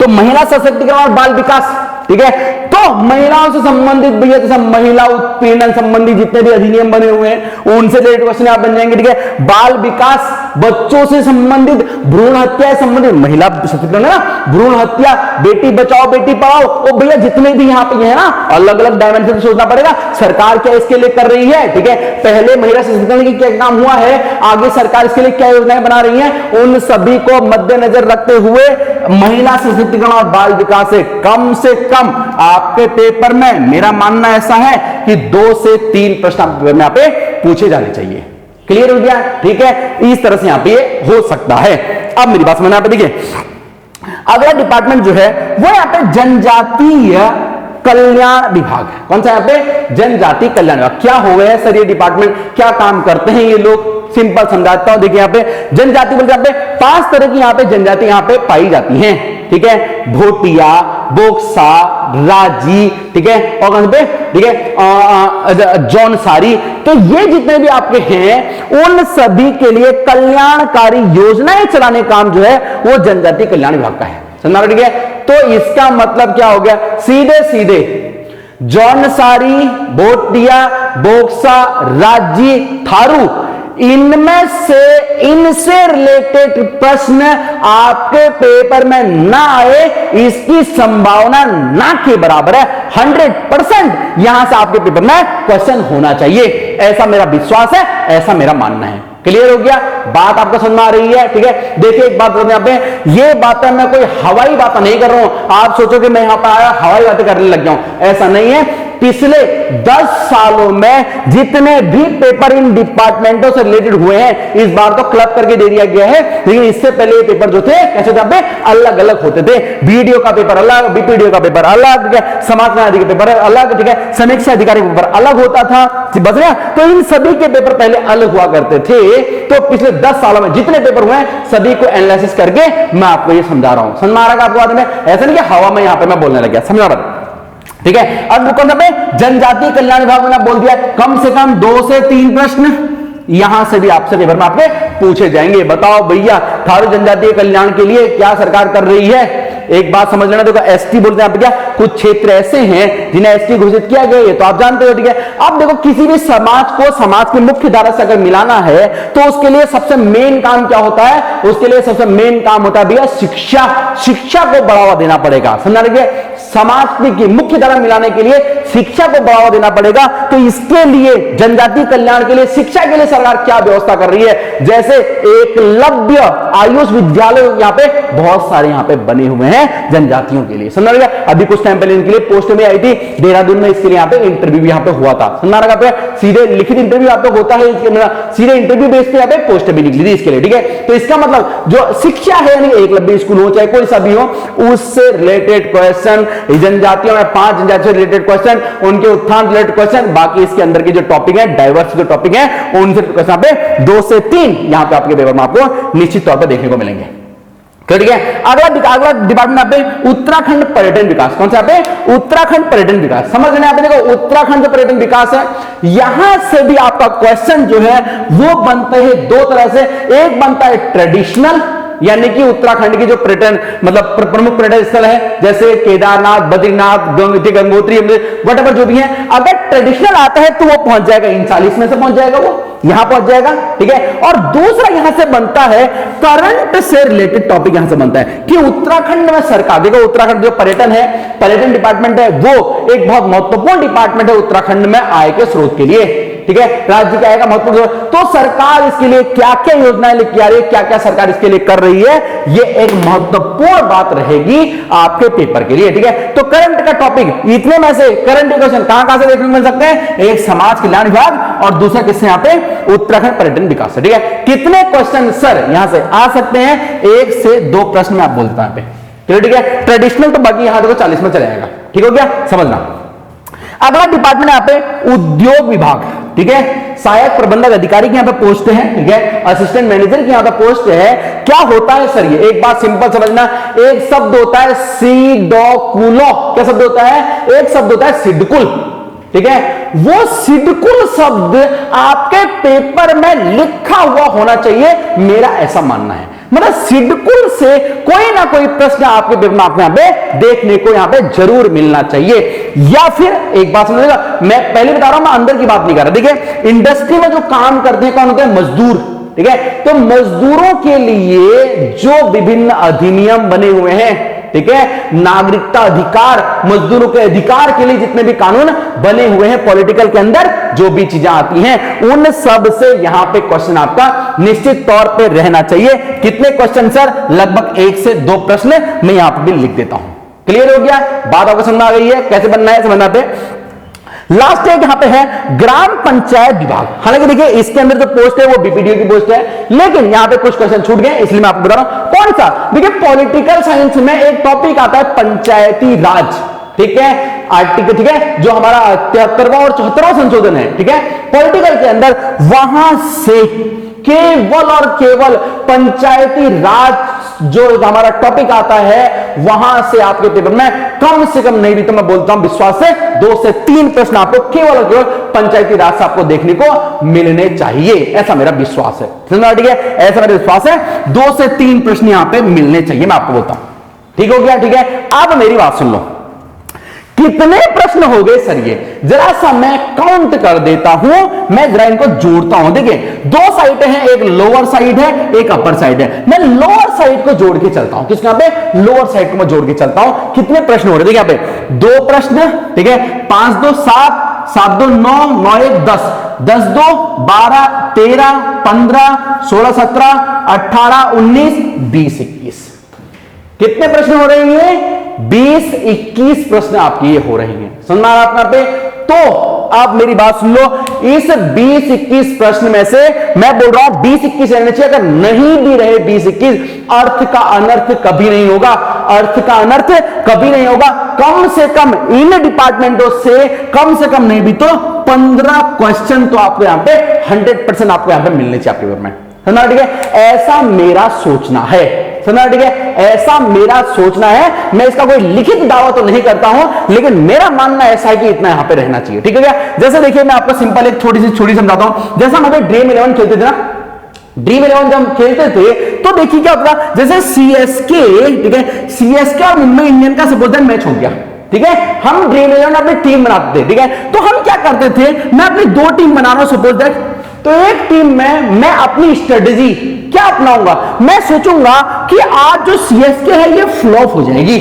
तो महिला सशक्तिकरण और बाल विकास, ठीक है, तो महिलाओं से संबंधित भैया जैसे महिला उत्पीड़न संबंधी जितने भी अधिनियम बने हुए हैं उनसे रिलेटेड क्वेश्चन आप बन जाएंगे, ठीक है। बाल विकास, बच्चों से संबंधित, भ्रूण हत्या से संबंधित, महिला सशक्तिकरण है ना, भ्रूण हत्या, बेटी बचाओ बेटी पढ़ाओ, तो भैया जितने भी यहाँ पे है ना अलग अलग डायमेंशन से सोचना पड़ेगा, सरकार क्या इसके लिए कर रही है, ठीक है। पहले महिला सशक्तिकरण की क्या काम हुआ है, आगे सरकार इसके लिए क्या योजनाएं बना रही है, उन सभी को मद्देनजर रखते हुए महिला सशक्तिकरण और बाल विकास से कम आपके पेपर में मेरा मानना ऐसा है कि 2 से 3 प्रश्न आपके पेपर में यहाँ पे पूछे जाने चाहिए, क्लियर हो गया, ठीक है। इस तरह से यहां पे हो सकता है। अब मेरी बात समझना, देखिए अगला डिपार्टमेंट जो है वो यहां पे जनजातीय कल्याण विभाग है। कौन सा, यहां पे जनजातीय कल्याण विभाग। क्या हो गया सर ये डिपार्टमेंट, क्या काम करते हैं ये लोग, सिंपल समझाता हूं। देखिए यहां पे जनजाति बोलते हैं, यहां पे 5 तरह की यहां पे जनजाति यहां पे पाई जाती हैं, ठीक है। भोटिया, बोक्सा, राजी, ठीक है, और कहां पे, ठीक है, जौनसारी। तो ये जितने भी आपके हैं उन सभी के लिए कल्याणकारी योजनाएं चलाने का काम जो है वो जनजाति कल्याण विभाग का है, समझ, ठीक है। तो इसका मतलब क्या हो गया, सीधे सीधे जौनसारी, भोटिया, बोक्सा, राजी, थारू, इनमें से इनसे रिलेटेड प्रश्न आपके पेपर में ना आए इसकी संभावना ना के बराबर है। 100% यहां से आपके पेपर में क्वेश्चन होना चाहिए, ऐसा मेरा विश्वास है, ऐसा मेरा मानना है। क्लियर हो गया, बात आपको समझ में आ रही है, ठीक है। देखिए एक बात यहां पे, ये बातें मैं कोई हवाई बात नहीं कर रहा हूं, आप सोचो कि मैं यहां पर आया हवाई बातें करने लग जाऊं, ऐसा नहीं है। पिछले 10 सालों में जितने भी पेपर इन डिपार्टमेंटों से रिलेटेड हुए हैं, इस बार तो क्लब करके दे दिया गया है, लेकिन इससे पहले ये पेपर जो थे कैसे थे, अलग अलग होते थे। वीडियो का पेपर अलग, बीपीडीओ का पेपर अलग, ठीक है, समाज न्याय अधिकारी पेपर अलग, ठीक है, समीक्षा अधिकारी पेपर अलग होता था, बस ना। तो इन सभी के पेपर पहले अलग हुआ करते थे। तो पिछले 10 सालों में जितने पेपर हुए हैं सभी को एनालिसिस करके मैं आपको ये समझा रहा हूं, समझ में आ रहा है आपको बात में, ऐसा नहीं कि हवा में यहां पे मैं बोलने लग गया, समझ रहा, ठीक है। अब कौन सा पे जनजातीय कल्याण विभाग में बोल दिया, कम से कम 2 से 3 प्रश्न यहां से भी आपसे पेपर में आपके पूछे जाएंगे। बताओ भैया थारू जनजातीय कल्याण के लिए क्या सरकार कर रही है, एक बात समझ लेना। देखो एसटी बोलते हैं, क्या कुछ क्षेत्र ऐसे हैं जिन्हें एसटी घोषित किया गया, ये तो आप जानते हो, ठीक है। अब देखो किसी भी समाज को समाज की मुख्य धारा से अगर मिलाना है तो उसके लिए सबसे मेन काम क्या होता है, उसके लिए सबसे मेन काम होता है भैया शिक्षा, शिक्षा को बढ़ावा देना पड़ेगा, समझा रहे, समाज की मुख्य धारा मिलाने के लिए शिक्षा को बढ़ावा देना पड़ेगा। तो इसके लिए जनजातीय कल्याण के लिए शिक्षा के लिए सरकार क्या व्यवस्था कर रही है, जैसे एकलव्य आयुष विद्यालय यहां पे बहुत सारे यहां पे बने हुए हैं जनजातियों के लिए, समझ रहे। अभी कुछ टाइम पहले इनके लिए पोस्ट में आई थी देहरादून में, इसके लिए यहां पे इंटरव्यू भी यहां पे हुआ था, समझ रहा पे, सीधे लिखित इंटरव्यू यहां पे होता है, सीधे इंटरव्यू बेस पे यहां पे पोस्ट भी निकली थी इसके लिए, ठीक है। तो इसका मतलब जो शिक्षा है, यानी एकलव्य स्कूल हो चाहे कोई सा भी हो, उससे रिलेटेड क्वेश्चन, जनजातियों में 5 जनजातियों से रिलेटेड क्वेश्चन, उनके उत्थान रिलेटेड क्वेश्चन, बाकी इसके अंदर के जो टॉपिक है, डाइवर्स जो टॉपिक है, उनसे क्वेश्चन पे 2 से 3 यहां पे आपके पेपर में आपको निश्चित तौर पर देखने को मिलेंगे, ठीक है। अगला डिपार्टमेंट यहाँ पे उत्तराखंड पर्यटन विकास, कौन सा यहाँ पे उत्तराखंड पर्यटन विकास, समझ लेना। यहाँ पे देखो उत्तराखंड जो पर्यटन विकास है, यहां से भी आपका क्वेश्चन जो है वो बनते हैं 2 तरह से। एक बनता है ट्रेडिशनल, यानी कि उत्तराखंड की जो पर्यटन मतलब प्रमुख पर्यटन स्थल है, जैसे केदारनाथ, बद्रीनाथ, गंगोत्री, वटएवर जो भी है, अगर ट्रेडिशनल आता है तो वो पहुंच जाएगा इन 40 में से पहुंच जाएगा, वो यहां पहुंच जाएगा, ठीक है। और दूसरा यहां से बनता है करंट से रिलेटेड टॉपिक, यहां से बनता है कि उत्तराखंड में सरकार, देखो उत्तराखंड जो पर्यटन है, पर्यटन डिपार्टमेंट है, वो एक बहुत महत्वपूर्ण डिपार्टमेंट है उत्तराखंड में आय के स्रोत के लिए, ठीक है। राज्य का आएगा महत्वपूर्ण, तो सरकार इसके लिए क्या क्या योजनाएं लेके आ रही है, क्या क्या सरकार इसके लिए कर रही है, ये एक महत्वपूर्ण बात रहेगी आपके पेपर के लिए, ठीक है। तो करंट का टॉपिक, इतने में से करंट क्वेश्चन कहां से देखने को मिल सकते हैं, एक समाज कल्याण विभाग और दूसरा किससे, यहां पे उत्तराखंड पर्यटन विकास, ठीक है। कितने क्वेश्चन सर यहां से आ सकते हैं, 1 से 2 प्रश्न में आप बोलते हैं यहां पे, ठीक है। ट्रेडिशनल तो बाकी यहां देखो 40 में चला जाएगा, ठीक हो गया, समझना। अगला डिपार्टमेंट यहां पे उद्योग विभाग, ठीक है। सहायक प्रबंधक अधिकारी की यहां पे पोस्ट है, ठीक है। असिस्टेंट मैनेजर की यहां पे पोस्ट है। क्या होता है सर, ये एक बात सिंपल समझना, एक शब्द होता है सिडोकुलो, क्या शब्द होता है, एक शब्द होता है सिडकुल, ठीक है। वो सिडकुल शब्द आपके पेपर में लिखा हुआ होना चाहिए, मेरा ऐसा मानना है। मतलब सिडकुल से कोई ना कोई प्रश्न आपके पेपर में आपको यहां पे देखने को यहां पे जरूर मिलना चाहिए। या फिर एक बात समझिएगा, मैं पहले बता रहा हूं, मैं अंदर की बात नहीं कर रहा, देखिए इंडस्ट्री में जो काम करते हैं कौन होते हैं, मजदूर, ठीक है। तो मजदूरों के लिए जो विभिन्न अधिनियम बने हुए हैं, ठीक है, नागरिकता अधिकार, मजदूरों के अधिकार के लिए जितने भी कानून बने हुए हैं, पॉलिटिकल के अंदर जो भी चीजें आती हैं, उन सब से यहां पे क्वेश्चन आपका निश्चित तौर पे रहना चाहिए। कितने क्वेश्चन सर, लगभग 1 से 2 प्रश्न मैं यहां पे भी लिख देता हूं। क्लियर हो गया, बात आपको समझ आ गई है, कैसे बनना है समझना पे। लास्ट एक यहां पे है ग्राम पंचायत विभाग। हालांकि देखिए इसके अंदर जो पोस्ट है वो बीपीडीओ की पोस्ट है, लेकिन यहां पे कुछ क्वेश्चन छूट गए, इसलिए मैं आपको बता रहा हूं। कौन सा, देखिए पॉलिटिकल साइंस में एक टॉपिक आता है पंचायती राज, ठीक है, आर्टिकल, ठीक है, जो हमारा 73वां और 74वां संशोधन है, ठीक है, पॉलिटिकल के अंदर, वहां से केवल और केवल पंचायती राज जो हमारा टॉपिक आता है वहां से आपके पेपर में कम से कम नहीं भी तो मैं बोलता हूं विश्वास से 2 से 3 प्रश्न आपको केवल और केवल पंचायती राज से आपको देखने को मिलने चाहिए, ऐसा मेरा विश्वास है। ठीक है, ऐसा मेरा विश्वास है 2 से 3 प्रश्न यहां पे मिलने चाहिए, मैं आपको बोलता हूं। ठीक हो गया? ठीक है, अब मेरी बात सुन लो, कितने प्रश्न हो गए सर? ये जरा सा मैं काउंट कर देता हूं, मैं जरा इनको जोड़ता हूं। देखिए 2 साइड हैं, एक लोअर साइड है एक अपर साइड है। मैं लोअर साइड को जोड़ के चलता हूं, किसके यहां पे? लोअर साइड को मैं जोड़ के चलता हूं। कितने प्रश्न हो रहे? देखिए यहां पे 2 प्रश्न, ठीक है, 5 2 7, 7 2 9, 9 1 10, 10 2 12, 13 15, 16 17, 18 19, 20 21। कितने प्रश्न हो रहे हैं? 20-21 प्रश्न आपके ये हो रहे हैं। समझ में आ रहा है आप पे? तो आप मेरी बात सुन लो, इस 20-21 प्रश्न में से मैं बोल रहा हूं 20-21 रहने चाहिए। अगर नहीं भी रहे 20-21, अर्थ का अनर्थ कभी नहीं होगा, अर्थ का अनर्थ कभी नहीं होगा। कम से कम इन डिपार्टमेंटों से कम नहीं भी तो 15 क्वेश्चन तो आपको यहां पे 100% आपको यहां पे मिलने चाहिए आपके पेपर में। समझना? ठीक है, ऐसा मेरा सोचना है। समझना? ठीक है, ऐसा मेरा सोचना है। मैं इसका कोई लिखित दावा तो नहीं करता हूं, लेकिन मेरा मानना ऐसा है कि इतना यहां पे रहना चाहिए। ठीक है क्या? जैसे देखिए मैं आपको सिंपल एक छोटी सी समझाता हूं। जैसा हम अभी ड्रीम 11 खेलते थे ना, ड्रीम 11 जब हम खेलते थे तो देखिए क्या होता, जैसे सीएसके, ठीक है, सीएसके और मुंबई इंडियन का सपोज दैट मैच हो गया, ठीक है, हम ड्रीम 11 अपनी टीम बनाते थे, ठीक है, तो हम क्या करते थे, मैं अपनी 2 टीम बना रहा हूं सपोज दैट, तो एक टीम में मैं अपनी स्ट्रेटेजी क्या अपनाऊंगा, मैं सोचूंगा कि आज जो सीएसके है ये फ्लॉप हो जाएगी,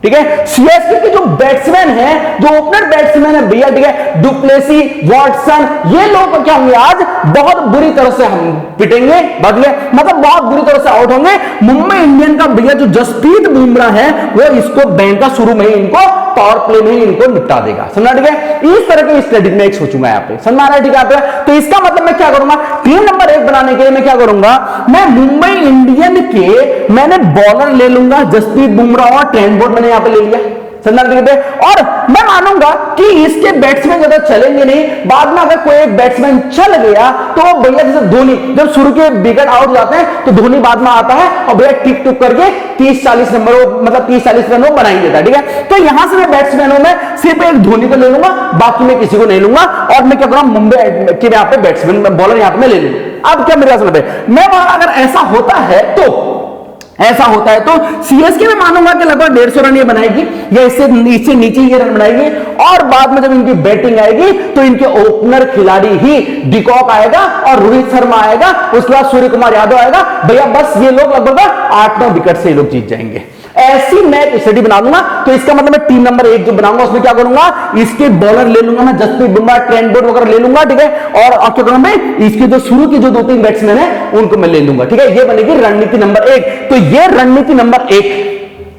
ठीक है। सीएसके के जो बैट्समैन है, जो ओपनर बैट्समैन है भैया, ठीक है, डुप्लेसी, वॉटसन, ये लोग क्या होंगे आज बहुत बुरी तरह से हम पिटेंगे, बदले मतलब बहुत बुरी तरह से आउट होंगे। मुंबई इंडियन का भैया जो जसप्रीत बुमराह है वो इसको बैंक का शुरू में ही इनको पावर प्ले में ही इनको निपटा देगा, समझा? ठीक है, इस तरह की स्ट्रेटेजी में एक सोचूंगा यहाँ पे, समझ आ रहा है? ठीक है, तो इसका मतलब मैं क्या करूंगा, टीम नंबर 1 बनाने के लिए मैं क्या करूंगा, मैं मुंबई इंडियन के मैंने बॉलर ले लूंगा, जसप्रीत बुमराह और ट्रेंट बोल्ट मैंने यहां पे ले लिया, और मैं मानूंगा कि इसके बैट्समैन ज्यादा चलेंगे नहीं, बाद में अगर कोई एक बैट्समैन चल गया तो भैया जैसे धोनी जब शुरू के विकेट आउट जाते हैं तो धोनी बाद में आता है और भैया टिक टुक करके 30-40 नंबर मतलब 30-40 रन वो बना ही देता है, ठीक है। तो यहां से मैं बैट्समैनों में सिर्फ एक धोनी को ले लूंगा, बाकी मैं किसी को नहीं लूंगा, और मैं क्या करूंगा मुंबई के यहाँ पे बैट्समैन बॉलर यहाँ पे मैं ले लूंगा। अब क्या मेरे समझ में, मैं अगर ऐसा होता है तो सीएसके में मानूंगा कि लगभग 150 रन ये बनाएगी या इससे नीचे ये रन बनाएगी, और बाद में जब इनकी बैटिंग आएगी तो इनके ओपनर खिलाड़ी ही डिकॉक आएगा और रोहित शर्मा आएगा, उसके बाद सूर्य कुमार यादव आएगा, भैया बस ये लोग लगभग 8-9 विकेट से ये लोग जीत जाएंगे। ऐसी मैं स्ट्रेटेजी बना दूंगा। तो इसका मतलब मैं टीम नंबर 1 जो बनाऊंगा उसमें क्या करूंगा, इसके बॉलर ले लूंगा मैं, जसप्रीत बुमराह, ट्रेंट बोल्ट वगैरह ले लूंगा, ठीक है, और क्या करूंगा मैं, इसके जो शुरू के जो 2-3 बैट्समैन है उनको मैं ले लूंगा, ठीक है। ये बनेगी रणनीति नंबर 1। तो ये रणनीति नंबर 1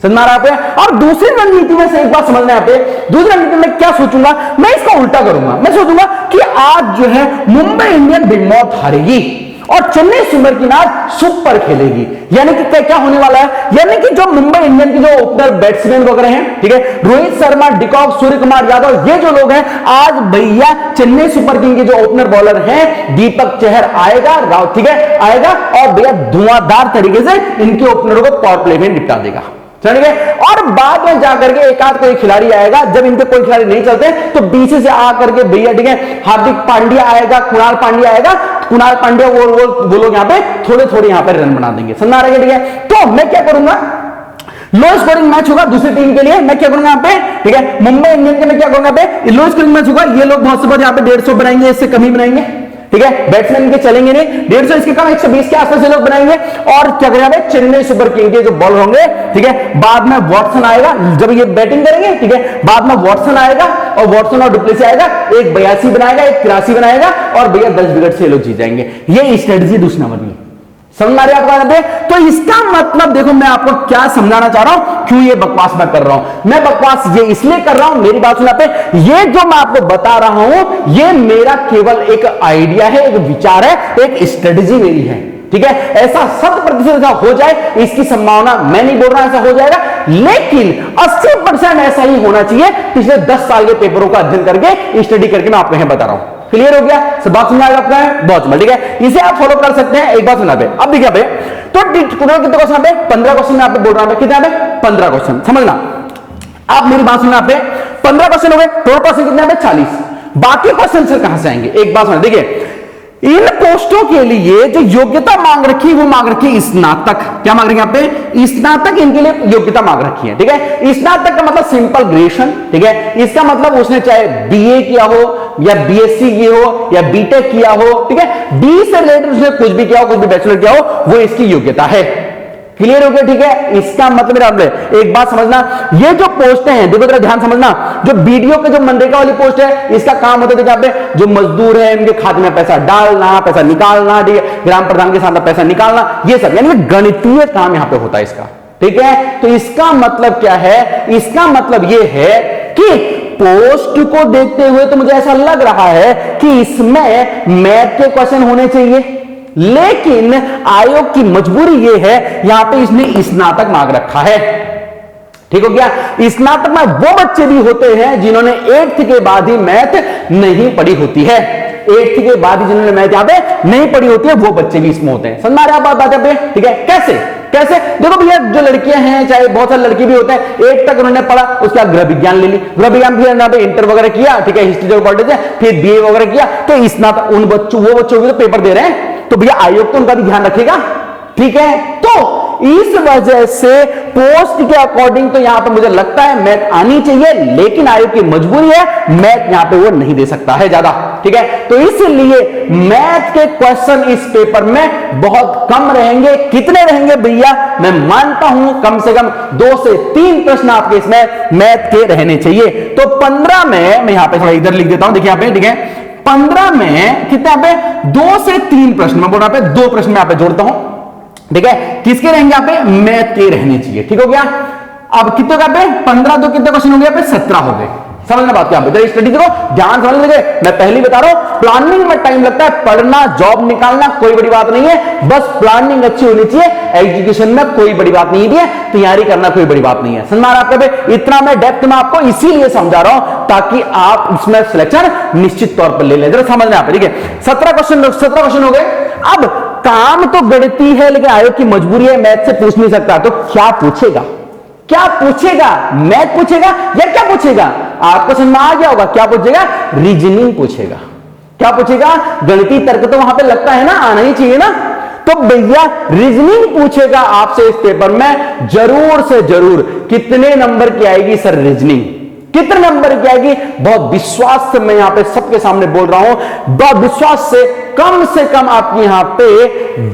समझ रहा है। और दूसरी रणनीति में से एक बात समझना है, दूसरी रणनीति में क्या सोचूंगा, मैं इसका उल्टा करूंगा, मैं सोचूंगा कि आज जो है मुंबई इंडियन बेमौत हारेगी और चेन्नई सुपर किंग्स आज सुपर खेलेगी। यानी कि क्या होने वाला है, यानी कि जो मुंबई इंडियन की जो ओपनर बैट्समैन वगैरह हैं, ठीक है, रोहित शर्मा, डिकॉक, सूर्य कुमार यादव, ये जो लोग हैं, आज भैया चेन्नई सुपर किंग्स के जो ओपनर बॉलर हैं, दीपक चहर आएगा, राव, ठीक है, आएगा और भैया धुआंधार तरीके से इनके ओपनरों को पावर प्ले में निपटा देगा, ठीक है। और बाद में जाकर के एक आध कोई खिलाड़ी आएगा, जब इनके कोई खिलाड़ी नहीं चलते तो बीच से आकर के भैया, ठीक है, हार्दिक पांड्या आएगा, कुणाल पांड्या आएगा, कुणाल पांड्या वो लोग यहाँ पे थोड़े यहाँ पे रन बना देंगे, समझ आ रहा है? ठीक है, तो मैं क्या करूंगा, लो स्कोरिंग मैच होगा दूसरी टीम के लिए, मैं क्या करूंगा यहाँ पे, ठीक है, मुंबई इंडियन के मैं क्या करूंगा यहाँ पे, लो स्कोरिंग मैच होगा, ये लोग बहुत से बहुत यहाँ पे 150 बनाएंगे, इससे कम ही बनाएंगे, ठीक है, बैट्समैन के चलेंगे नहीं, 150 इसके कम 120 के आसपास लोग बनाएंगे। और क्या करेंगे, चेन्नई सुपर किंग के जो बॉलर होंगे, ठीक है, बाद में वॉटसन आएगा, जब ये बैटिंग करेंगे, ठीक है, बाद में वॉटसन आएगा और वॉटसन और डुप्लेसी आएगा, एक 82 बनाएगा, एक 83 बनाएगा, और भैया 10 विकेट से लोग जीत जाएंगे। ये स्ट्रेटजी दूसरी नंबर में, समझ आ रही है आपको? तो इसका मतलब देखो मैं आपको क्या समझाना चाह रहा हूं, क्यों ये बकवास मैं कर रहा हूं, मैं बकवास ये इसलिए कर रहा हूं, मेरी बात सुना पे, ये जो मैं आपको बता रहा हूं ये मेरा केवल एक आइडिया है, एक विचार है, एक स्ट्रेटजी मेरी है, ठीक है। ऐसा 100% हो जाए इसकी संभावना मैं नहीं बोल रहा ऐसा हो जाएगा, लेकिन 80% ऐसा ही होना चाहिए। पिछले 10 साल के पेपरों का अध्ययन करके, स्टडी करके मैं आपको यहां बता रहा हूं, क्लियर हो गया? सब बात समझ आएगा आपका? बहुत समझ, ठीक है, इसे आप फॉलो कर सकते हैं। एक बात सुना पे, अब देखिए पे तो टोटल कितने क्वेश्चन पे? 15 क्वेश्चन में आप बोल रहा हूं, कितने पे? 15 क्वेश्चन। समझना, आप मेरी बात सुनना पे, 15 क्वेश्चन हो गए, टोटल क्वेश्चन कितने पे? 40। बाकी क्वेश्चन सर कहां से आएंगे? एक बात सुना, देखिए इन पोस्टों के लिए जो योग्यता मांग रखी है वो मांग रखी है स्नातक। क्या मांग रही है? यहाँ पे स्नातक इनके लिए योग्यता मांग रखी है, ठीक है। स्नातक का मतलब सिंपल ग्रेजुएशन, ठीक है। इसका मतलब उसने चाहे बीए किया हो या बीएससी की हो या बीटेक किया हो, ठीक है, बी से रिलेटेड उसने कुछ भी किया हो, कुछ भी बैचलर किया हो, वो इसकी योग्यता है। क्लियर हो गया? ठीक है, इसका मतलब मेरा एक बात समझना, ये जो पोस्टें हैं, देखो जरा ध्यान समझना, जो बीडीओ के जो मनरेगा वाली पोस्ट है, इसका काम होता है देखिए पे जो मजदूर है इनके खाते में पैसा डालना, पैसा निकालना, ठीक है, ग्राम प्रधान के साथ पैसा निकालना, ये सब यानी गणितीय काम यहां पे होता है इसका, ठीक है। तो इसका मतलब क्या है? इसका मतलब ये है कि पोस्ट को देखते हुए तो मुझे ऐसा लग रहा है कि इसमें मैथ के क्वेश्चन होने चाहिए, लेकिन आयोग की मजबूरी यह है यहां पे इसने स्नातक मांग रखा है। ठीक हो गया? स्नातक में वो बच्चे भी होते हैं जिन्होंने 8th के बाद ही मैथ नहीं पढ़ी होती है। 8th के बाद ही जिन्होंने मैथ यहां पे नहीं पढ़ी होती है वो बच्चे भी इसमें होते हैं। समझ में आ रहा है बात पे? ठीक है, कैसे कैसे देखो भैया, जो लड़कियां हैं चाहे बहुत सारे लड़की भी होते हैं, 8 तक उन्होंने पढ़ा, उसके बाद गृह विज्ञान ले ली, गृह विज्ञान भी यहाँ पे इंटर वगैरह किया, ठीक है, हिस्ट्री पॉलिटिक्स, फिर बीए वगैरह किया, तो स्नातक उन बच्चों वो बच्चों भी तो पेपर दे रहे हैं, तो भैया आयोग तो उनका भी ध्यान रखेगा, ठीक है। तो इस वजह से पोस्ट के अकॉर्डिंग तो यहां पे मुझे लगता है मैथ आनी चाहिए, लेकिन आयोग की मजबूरी है मैथ यहां पे वो नहीं दे सकता है ज्यादा, ठीक है। तो इसलिए मैथ के क्वेश्चन इस पेपर में बहुत कम रहेंगे। कितने रहेंगे भैया? मैं मानता हूं कम से कम 2 से 3 प्रश्न आपके इसमें मैथ के रहने चाहिए। तो 15 में मैं यहां पे थोड़ा इधर लिख देता हूं, देखिए यहां पे, ठीक है, 15 में कितने यहां पे? 2 से 3 प्रश्न, मैं बोल रहा पे 2 प्रश्न मैं यहां पे जोड़ता हूं, ठीक है। किसके रहेंगे यहां पे? मैथ के रहने चाहिए, ठीक हो गया। अब कितने का पे? 15 2 कितने क्वेश्चन हो गए? 17 हो गए। समझना बात क्या? स्टडी देखो, ध्यान समझ लीजिए, मैं पहले बता रहा हूं प्लानिंग में टाइम लगता है, पढ़ना जॉब निकालना कोई बड़ी बात नहीं है, बस प्लानिंग अच्छी होनी चाहिए। एजुकेशन में कोई बड़ी बात नहीं है, तैयारी करना कोई बड़ी बात नहीं है। समझ रहा है आपका? इतना मैं डेप्थ में आपको इसीलिए समझा रहा हूं ताकि आप इसमें सिलेक्शन निश्चित तौर पर ले लें। जरा समझना आप, ठीक है। 17 क्वेश्चन हो गए। अब काम तो गणितीय है, लेकिन आयोग की मजबूरी है मैथ से पूछ नहीं सकता, तो क्या पूछेगा? क्या पूछेगा? मैथ पूछेगा या क्या पूछेगा? आपको समझ में आ गया होगा क्या पूछेगा? रीजनिंग पूछेगा। क्या पूछेगा? गणितीय तर्क तो वहां पे लगता है ना, आना ही चाहिए ना। तो भैया रीजनिंग पूछेगा आपसे इस पेपर में, जरूर से जरूर। कितने नंबर की आएगी सर रीजनिंग? कितने नंबर की आएगी? बहुत विश्वास से मैं यहां पे सबके सामने बोल रहा हूं, बहुत विश्वास से कम आपकी यहां पे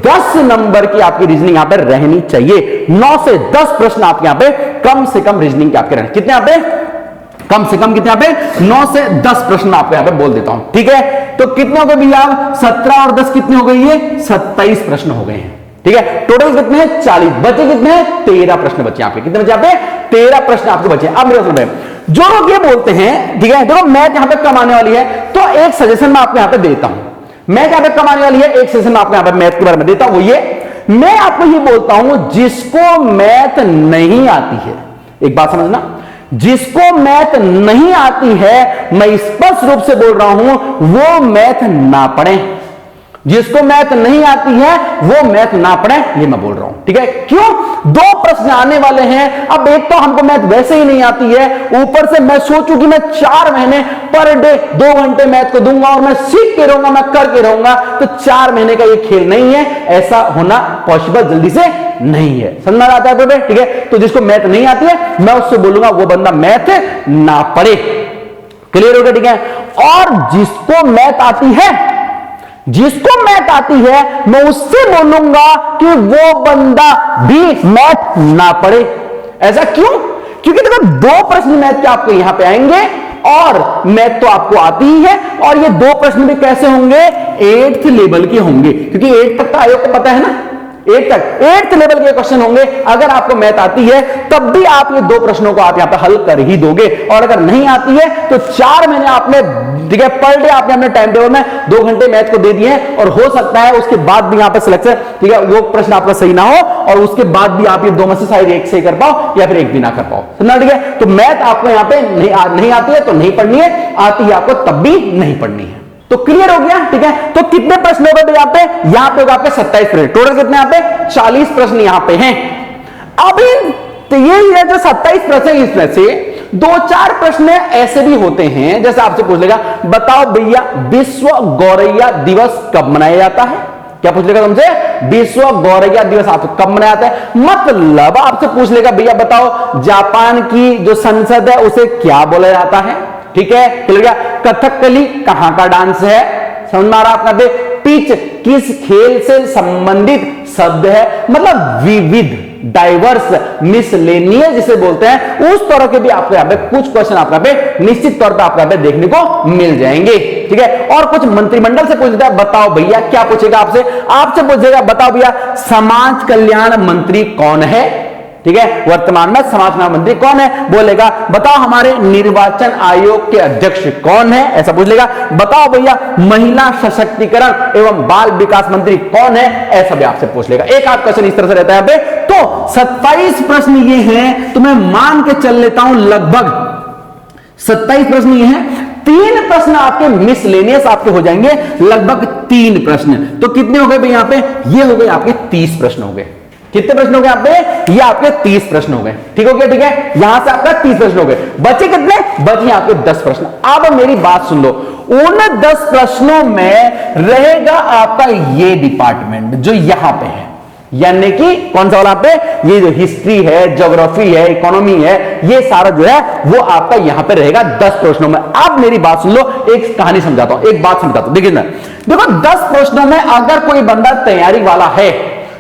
10 नंबर की आपकी रीजनिंग यहां पे रहनी चाहिए। 9 से 10 प्रश्न आपके यहां पे कम से कम रीजनिंग के आपके रहने। कितने यहां पे? कम से कम कितने यहां पे? 9 से 10 प्रश्न आपको यहां पे बोल देता हूं, ठीक है। तो कितने हो गए भैया? 17 और 10 कितने हो गए? ये 27 प्रश्न हो गए हैं, ठीक है। टोटल कितने हैं? 40। बचे कितने हैं? 13 प्रश्न बचे यहां पे। कितने बचे यहां पे? 13 प्रश्न आपके बचे। अब मेरा सुन रहे, जो लोग ये बोलते हैं, ठीक है, देखो मैथ यहां पे कम आने वाली है, तो एक सजेशन मैं आपको यहां पे देता हूं। मैथ यहां पे कम आने वाली है, एक सजेशन मैं आपको यहां पे मैथ के बारे में देता हूं, वो ये, मैं आपको ये बोलता हूं जिसको मैथ नहीं आती है, एक बात समझना, जिसको मैथ नहीं आती है, मैं स्पष्ट रूप से बोल रहा हूं, वो मैथ ना पढ़े। जिसको मैथ नहीं आती है वो मैथ ना पढ़े, ये मैं बोल रहा हूं, ठीक है। क्यों? 2 प्रश्न आने वाले हैं। अब एक तो हमको मैथ वैसे ही नहीं आती है, ऊपर से मैं सोचूं कि मैं 4 महीने पर डे 2 घंटे मैथ को दूंगा और मैं सीख के रहूंगा, मैं करके रहूंगा, तो 4 महीने का ये खेल नहीं है, ऐसा होना पॉसिबल जल्दी से नहीं है। समझ में आता है? ठीक है। तो जिसको मैथ नहीं आती है मैं उससे बोलूंगा वो बंदा मैथ ना पढ़े। क्लियर हो गया? ठीक है। और जिसको मैथ आती है, जिसको मैथ आती है, मैं उससे बोलूंगा कि वो बंदा भी मैथ ना पढ़े। ऐसा क्यों? क्योंकि देखो 2 प्रश्न मैथ के आपको यहां पे आएंगे और मैथ तो आपको आती ही है, और ये 2 प्रश्न भी कैसे होंगे? 8th लेवल के होंगे, क्योंकि 8 तक का आयोग को पता है ना, 8th लेवल के क्वेश्चन होंगे। अगर आपको मैथ आती है तब भी आप ये 2 प्रश्नों को आप यहां पे हल कर ही दोगे, और अगर नहीं आती है तो 4 महीने आपने, ठीक है, पर डे आपने अपने टाइम टेबल में 2 घंटे मैथ को दे दिए हैं, और हो सकता है उसके बाद भी यहां पे सिलेक्शन, ठीक है, वो प्रश्न आपका सही ना हो, और उसके बाद भी आप ये 2 में से शायद एक सही कर पाओ या फिर एक भी ना कर पाओ। समझना? ठीक है। तो मैथ आपको यहां पे नहीं आती है तो नहीं पढ़नी है, आती है आपको तब भी नहीं पढ़नी है। तो क्लियर हो गया, ठीक है। तो कितने प्रश्न हो गए यहां पे होगा आपके 27 प्रश्न, टोटल कितने यहां पे 40 प्रश्न यहां पे हैं। अब तो ये जो 27 प्रश्न है इसमें से 2-4 प्रश्न ऐसे भी होते हैं, जैसे आपसे पूछ लेगा बताओ भैया विश्व गौरैया दिवस कब मनाया जाता है। क्या पूछ लेगा तुमसे, विश्व गौरैया दिवस आप कब मनाया जाता है। मतलब आपसे पूछ लेगा भैया बताओ जापान की जो संसद है उसे क्या बोला जाता है, ठीक है। क्लियर, कथकली कहां का डांस है, समझ में आ रहा आपका। पिच किस खेल से संबंधित शब्द है, मतलब विविध, डाइवर्स, मिसलेनियस जिसे बोलते हैं, उस तरह के भी आपको यहां पे कुछ क्वेश्चन आपका पे निश्चित तौर पे आपका पे देखने को मिल जाएंगे, ठीक है। और कुछ मंत्रिमंडल से पूछता है बताओ भैया, क्या पूछेगा आपसे पूछेगा बताओ भैया समाज कल्याण मंत्री कौन है, ठीक है। वर्तमान में समाज कल्याण मंत्री कौन है, बोलेगा बताओ हमारे निर्वाचन आयोग के अध्यक्ष कौन है, ऐसा पूछ लेगा। बताओ भैया महिला सशक्तिकरण एवं बाल विकास मंत्री कौन है, ऐसा भी आपसे पूछ लेगा। एक आध क्वेश्चन इस तरह से रहता है यहां पे। तो 27 प्रश्न ये हैं, तो मैं मान के चल लेता हूं लगभग 27 प्रश्न ये हैं। 3 प्रश्न आपके मिसलेनियस आपके हो जाएंगे, लगभग 3 प्रश्न। तो कितने हो गए भाई यहां पे, ये हो गए आपके 30 प्रश्न हो गए। कितने प्रश्न हो गए आप पे, ये आपके 30 प्रश्न हो गए, ठीक हो गया, ठीक है। यहां से आपका 30 प्रश्न हो गए, बचे कितने, बचे आपके 10 प्रश्न। अब मेरी बात सुन लो, उन 10 प्रश्नों में रहेगा आपका ये डिपार्टमेंट जो यहां पे है, यानी कि कौन सा वाला पे, ये जो हिस्ट्री है, ज्योग्राफी है, इकोनॉमी है, ये सारा जो है वो आपका यहां पे रहेगा 10 प्रश्नों में। अब मेरी बात सुन लो, एक कहानी समझाता हूं, एक बात समझाता हूं। देखिए ना, देखो 10 प्रश्नों में अगर कोई बंदा तैयारी वाला है,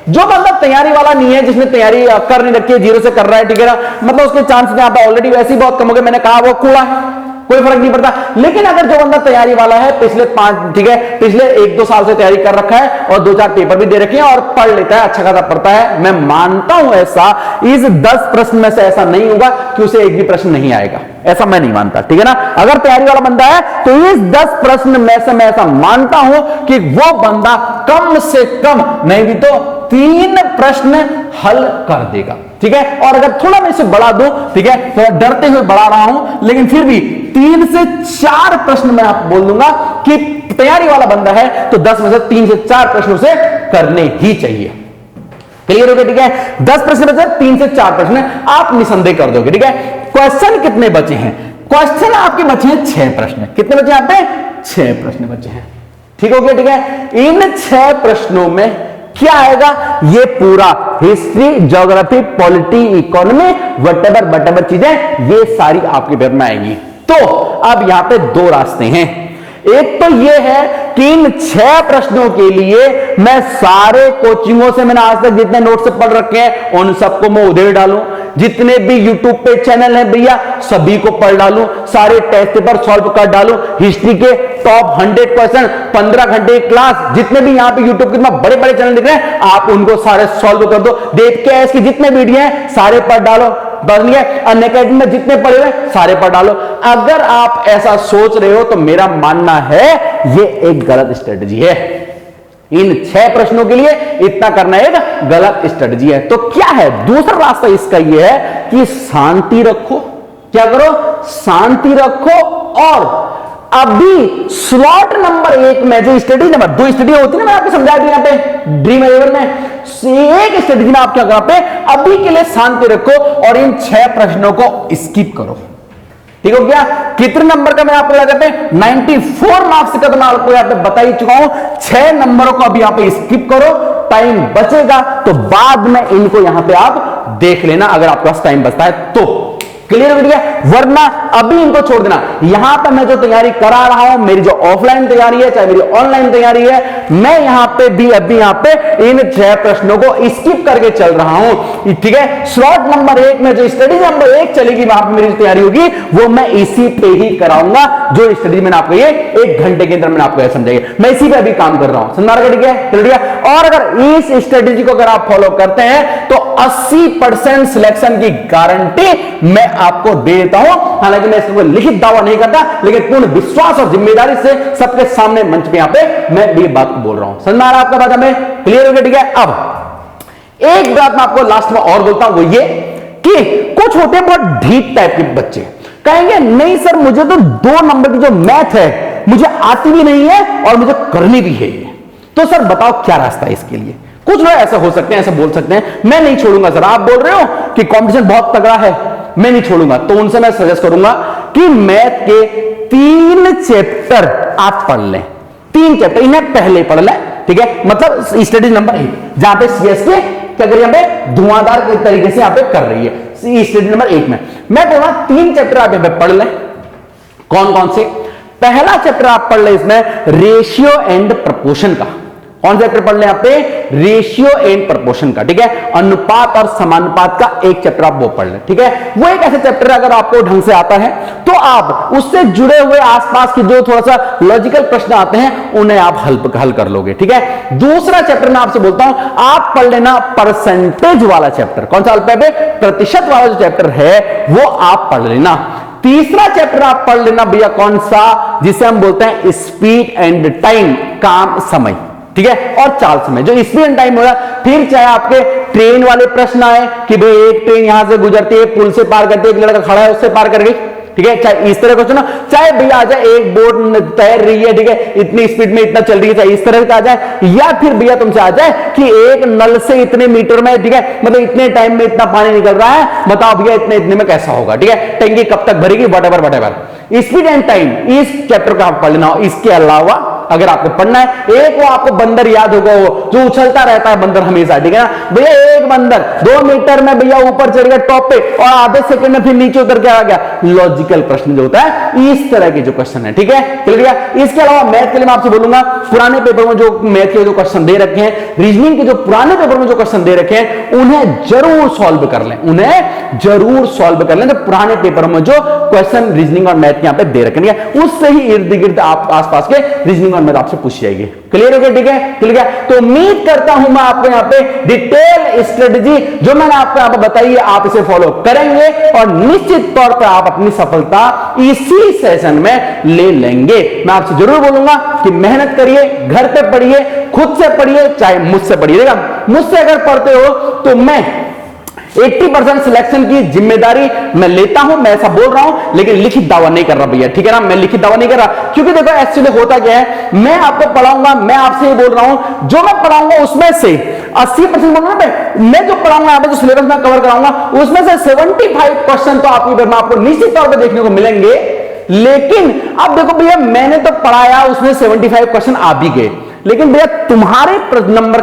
जो बंदा तैयारी वाला नहीं है, जिसने तैयारी कर नहीं रखी है, जीरो से कर रहा है, ठीक है ना, मतलब उसके चांस यहां पे ऑलरेडी वैसे ही बहुत कम हो गए, मैंने कहा वो कूड़ा है, कोई फर्क नहीं पड़ता। लेकिन अगर जो बंदा तैयारी वाला है, पिछले 5, ठीक है, पिछले 1-2 साल से तैयारी कर रखा है और 2-4 पेपर भी दे रखे हैं और पढ़ लेता है, अच्छा खासा पढ़ता है, मैं मानता हूं ऐसा इस 10 प्रश्न में से ऐसा नहीं होगा कि उसे एक भी प्रश्न नहीं आएगा, ऐसा मैं नहीं मानता, ठीक है ना। अगर तैयारी वाला बंदा है तो इस 10 प्रश्न में से मैं ऐसा मानता हूं कि वो बंदा कम से कम नहीं भी तो 3 प्रश्न हल कर देगा, ठीक है। और अगर थोड़ा मैं इसे बढ़ा दूं, ठीक है, थोड़ा डरते हुए बढ़ा रहा हूं, लेकिन फिर भी 3 से 4 प्रश्न मैं आपको बोल दूंगा कि तैयारी वाला बंदा है तो 10 में से 3 से 4 प्रश्नों से करने ही चाहिए। क्लियर हो गया, ठीक है। 10 प्रश्न में से 3 से 4 प्रश्न आप निसंदेह कर दोगे, ठीक है। क्वेश्चन कितने बचे हैं, क्वेश्चन आपके बचे हैं 6 प्रश्न। कितने बचे यहां पे, 6 प्रश्न बचे हैं, ठीक हो गया, ठीक है। इन 6 प्रश्नों में क्या आएगा, ये पूरा history, geography, polity, economy, whatever चीजें ये सारी आपके पेपर में आएंगी। तो अब यहां पे 2 रास्ते हैं। एक तो ये है कि इन 6 प्रश्नों के लिए मैं सारे कोचिंगों से मैंने आज तक जितने नोट्स पढ़ रखे हैं उन सबको मैं उधर डालूं, जितने भी यूट्यूब पे चैनल हैं भैया सभी को पढ़ डालूं, सारे टेस्ट पेपर सॉल्व कर डालूं, हिस्ट्री के टॉप 100 क्वेश्चन 15 घंटे की क्लास, जितने भी यहां पे यूट्यूब के बड़े बड़े चैनल दिख रहे हैं आप उनको सारे सॉल्व कर दो। देख के इसके जितने वीडियो हैं सारे पढ़ डालो, अनअकैडमी में जितने पढ़े हुए सारे पढ़ डालो। अगर आप ऐसा सोच रहे हो तो मेरा मानना है ये एक गलत स्ट्रेटजी है। इन 6 प्रश्नों के लिए इतना करना एक गलत स्ट्रेटजी है। तो क्या है दूसरा रास्ता इसका यह है कि शांति रखो, क्या करो, शांति रखो। और अभी स्लॉट नंबर 1 में जो स्ट्रेटजी नंबर 2 स्ट्रेटजी होती है ना, मैं आपको समझा दी यहां पे ड्रीम 11 में, एक स्ट्रेटजी में आप क्या करो, अभी के लिए शांति रखो और इन 6 प्रश्नों को स्किप करो, ठीक हो गया। कितने नंबर का मैं आपको लगा पे 94 मार्क्स का तो मैं आपको यहां पे बता ही चुका हूं। 6 नंबरों को अभी यहां पे स्किप करो, टाइम बचेगा तो बाद में इनको यहां पे आप देख लेना अगर आपके पास टाइम बचता है तो। क्लियर हो गया, वरना अभी इनको छोड़ देना। यहां पर मैं जो तैयारी करा रहा हूं, मेरी जो ऑफलाइन तैयारी है चाहे मेरी ऑनलाइन तैयारी है, मैं यहां पे भी अभी यहां पे इन 6 प्रश्नों को स्किप करके चल रहा हूं, ठीक है। स्लॉट नंबर 1 में जो स्टडी नंबर 1 चलेगी वहां पर मेरी तैयारी होगी वो मैं इसी पे ही कराऊंगा, जो स्टडी मैंने आपको ये 1 घंटे के अंदर मैंने आपको समझाइए, मैं इसी पे अभी काम कर रहा हूं, समझा रहा, ठीक है, चल गया। और अगर इस स्ट्रेटेजी को अगर आप फॉलो करते हैं तो 80% सिलेक्शन की गारंटी मैं आपको दे देता हूं। हालांकि मैं इसको लिखित दावा नहीं करता, लेकिन पूर्ण विश्वास और जिम्मेदारी से सबके सामने मंच पे यहां पे मैं ये बात को बोल रहा हूं। समझ आ रहा आपका बात हमें, क्लियर हो गया, ठीक है। अब एक बात मैं आपको लास्ट में और बोलता हूं, वो ये कि कुछ होते हैं बहुत ढीठ टाइप के बच्चे, कहेंगे नहीं सर मुझे तो 2 नंबर की जो मैथ है मुझे आती भी नहीं है और मुझे करनी भी है। तो सर बताओ क्या रास्ता है इसके लिए? कुछ लोग ऐसा हो सकते हैं, ऐसा बोल सकते हैं मैं नहीं छोड़ूंगा सर, आप बोल रहे हो कि कंपटीशन बहुत तगड़ा है मैं नहीं छोड़ूंगा, तो उनसे मैं सजेस्ट करूंगा कि मैथ के 3 चैप्टर आप पढ़ लें। 3 चैप्टर इन्हें पहले पढ़ लें, ठीक है, मतलब स्टडी नंबर 1 जहां पे सीएसके क्या करिए यहां पे धुआंधार तरीके से यहां पे कर रही है। स्टडी नंबर 1 में मैं बोल रहा 3 चैप्टर आप यहां पे पढ़ लें। कौन कौन से? पहला चैप्टर आप पढ़ ले इसमें रेशियो एंड प्रपोर्शन का। कौन सा चैप्टर पढ़ ले? यहां पे रेशियो एंड प्रपोर्शन का, ठीक है, अनुपात और समानुपात का एक चैप्टर आप वो पढ़ ले, ठीक है। वो एक ऐसा चैप्टर है अगर आपको ढंग से आता है तो आप उससे जुड़े हुए आसपास के जो थोड़ा सा लॉजिकल प्रश्न आते हैं उन्हें आप हल कर लोगे, ठीक है। दूसरा चैप्टर मैं आपसे बोलता हूं आप पढ़ लेना परसेंटेज वाला चैप्टर। कौन सा? प्रतिशत वाला जो चैप्टर है वो आप पढ़ लेना। तीसरा चैप्टर आप पढ़ लेना भैया कौन सा? जिसे हम बोलते हैं स्पीड एंड टाइम, काम समय, ठीक है, और चाल समय। जो स्पीड एंड टाइम होगा, फिर चाहे आपके ट्रेन वाले प्रश्न आए कि भाई एक ट्रेन यहां से गुजरती है, पुल से पार करती है, एक लड़का खड़ा है उससे पार कर गई, ठीक है, चाहे इस तरह क्वेश्चन हो, चाहे भैया आ जाए एक बोट तैर रही है, ठीक है, इतनी स्पीड में इतना चल रही है, चाहे इस तरह का आ जाए, या फिर भैया तुमसे आ जाए कि एक नल से इतने मीटर में, ठीक है, मतलब इतने टाइम में इतना पानी निकल रहा है, बताओ भैया इतने में कैसा होगा, ठीक है, टंकी कब तक भरेगी, वटेवर। स्पीड एंड टाइम इस चैप्टर का आप पढ़ लेना। इसके अलावा अगर आपको पढ़ना है, एक वो आपको बंदर याद होगा, वो जो उछलता रहता है बंदर हमेशा, ठीक है ना भैया, एक बंदर 2 मीटर में भैया ऊपर चढ़ गया टॉप पे और आधे सेकंड में फिर नीचे उतर के आ गया। लॉजिकल प्रश्न जो होता है इस तरह के जो क्वेश्चन है, ठीक है, क्लियर। इसके अलावा मैथ के लिए मैं आपसे बोलूंगा पुराने पेपर में जो मैथ के जो क्वेश्चन दे रखे हैं, रीजनिंग के जो पुराने पेपर में जो क्वेश्चन दे रखे हैं उन्हें जरूर सॉल्व कर लें, उन्हें जरूर सॉल्व कर लें। तो पुराने पेपर में जो क्वेश्चन रीजनिंग और मैथ यहां पे दे रखे हैं उससे ही इर्द गिर्द आप आसपास के रीजनिंग और मैथ आपसे पूछ जाएगी। क्लियर हो गया? ठीक है, क्लियर है। तो उम्मीद करता हूं मैं आपको यहां पे डिटेल स्ट्रेटजी जो मैंने आपको यहां पे बताई है आप इसे फॉलो करेंगे और निश्चित तौर पर आप अपनी सफलता इसी सेशन में ले लेंगे। मैं आपसे जरूर बोलूंगा कि मेहनत करिए, घर पे पढ़िए, खुद से पढ़िए, चाहे मुझसे पढ़िए। मुझसे अगर पढ़ते हो तो मैं 80% सिलेक्शन की जिम्मेदारी मैं लेता हूं, मैं ऐसा बोल रहा हूं, लेकिन लिखित दावा नहीं कर रहा भैया, ठीक है ना, मैं लिखित दावा नहीं कर रहा, क्योंकि देखो एक्चुअली होता क्या है, मैं आपको पढ़ाऊंगा, मैं आपसे ये बोल रहा हूं जो मैं पढ़ाऊंगा उसमें से 80% बोल रहा हूं मैं जो पढ़ाऊंगा यहाँ पे जो सिलेबस में कवर कराऊंगा उसमें से 75 क्वेश्चन तो आपको निश्चित तौर पर देखने को मिलेंगे। लेकिन अब देखो भैया मैंने तो पढ़ाया, उसमें 75 क्वेश्चन आ भी गए, लेकिन भैया तुम्हारे नंबर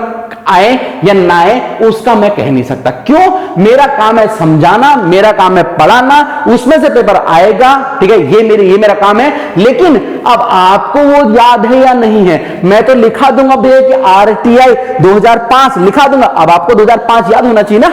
आए या ना आए उसका मैं कह नहीं सकता। क्यों? मेरा काम है समझाना, मेरा काम है पढ़ाना, उसमें से पेपर आएगा, ठीक है, ये मेरा काम है। लेकिन अब आपको वो याद है या नहीं है, मैं तो लिखा दूंगा भैया कि आरटीआई 2005 लिखा दूंगा, अब आपको 2005 याद होना चाहिए ना,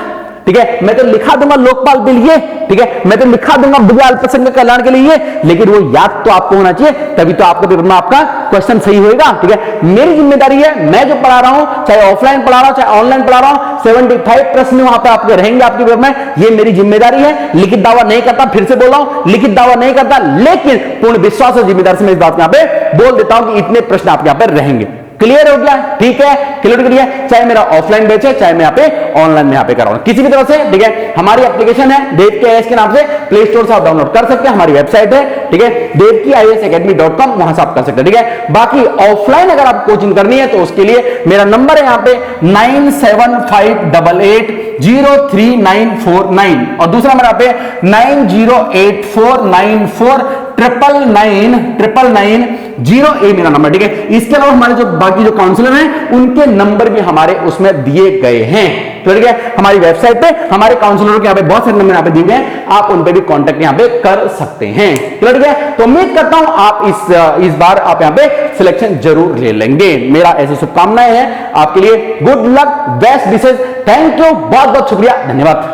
ठीक है, मैं तो लिखा दूंगा लोकपाल बिल ये, ठीक है, मैं तो लिखा दूंगा भैया अल्पसंख्यक कल्याण के लिए ये, लेकिन वो याद तो आपको होना चाहिए, तभी तो आपके पेपर में आपका क्वेश्चन सही होएगा, ठीक है। मेरी जिम्मेदारी है, मैं जो पढ़ा रहा हूं, चाहे ऑफलाइन पढ़ा रहा हूं चाहे ऑनलाइन पढ़ा रहा हूं, 75 प्रश्न वहां पे आपके रहेंगे आपके पेपर में, ये मेरी जिम्मेदारी है। लिखित दावा नहीं करता, फिर से बोल रहा हूं, लिखित दावा नहीं करता, लेकिन पूर्ण विश्वास और जिम्मेदारी से मैं इस बात यहां पे बोल देता हूं कि इतने प्रश्न आपके यहां पे रहेंगे। क्लियर हो गया? ठीक है, क्लियर करिए, चाहे मेरा ऑफलाइन बैच है चाहे मैं यहाँ पे ऑनलाइन में यहाँ पे कर रहा हूं, किसी भी तरह से, ठीक है। हमारी एप्लीकेशन है देव के आईएएस के नाम से, प्ले स्टोर से आप डाउनलोड कर सकते हैं, हमारी वेबसाइट है, ठीक है, devkiasacademy.com, वहां से आप कर सकते हैं, ठीक है। बाकी ऑफलाइन अगर आप कोचिंग करनी है तो उसके लिए मेरा नंबर है यहाँ पे 9758803949 और दूसरा नंबर यहाँ पे 9084949990 मेरा नंबर, ठीक है। इसके अलावा हमारे जो बाकी जो काउंसलर हैं उनके नंबर भी हमारे उसमें दिए गए हैं, ठीक है। हमारी वेबसाइट पे हमारे काउंसलरों के यहाँ पे बहुत सारे नंबर यहाँ पे दिए गए हैं, आप उन पे भी कांटेक्ट यहाँ पे कर सकते हैं, ठीक है। तो उम्मीद करता हूं आप इस बार आप यहाँ पे सिलेक्शन जरूर ले लेंगे, मेरा ऐसी शुभकामनाएं हैं आपके लिए। Good luck, best wishes, thank you, बहुत बहुत शुक्रिया, धन्यवाद।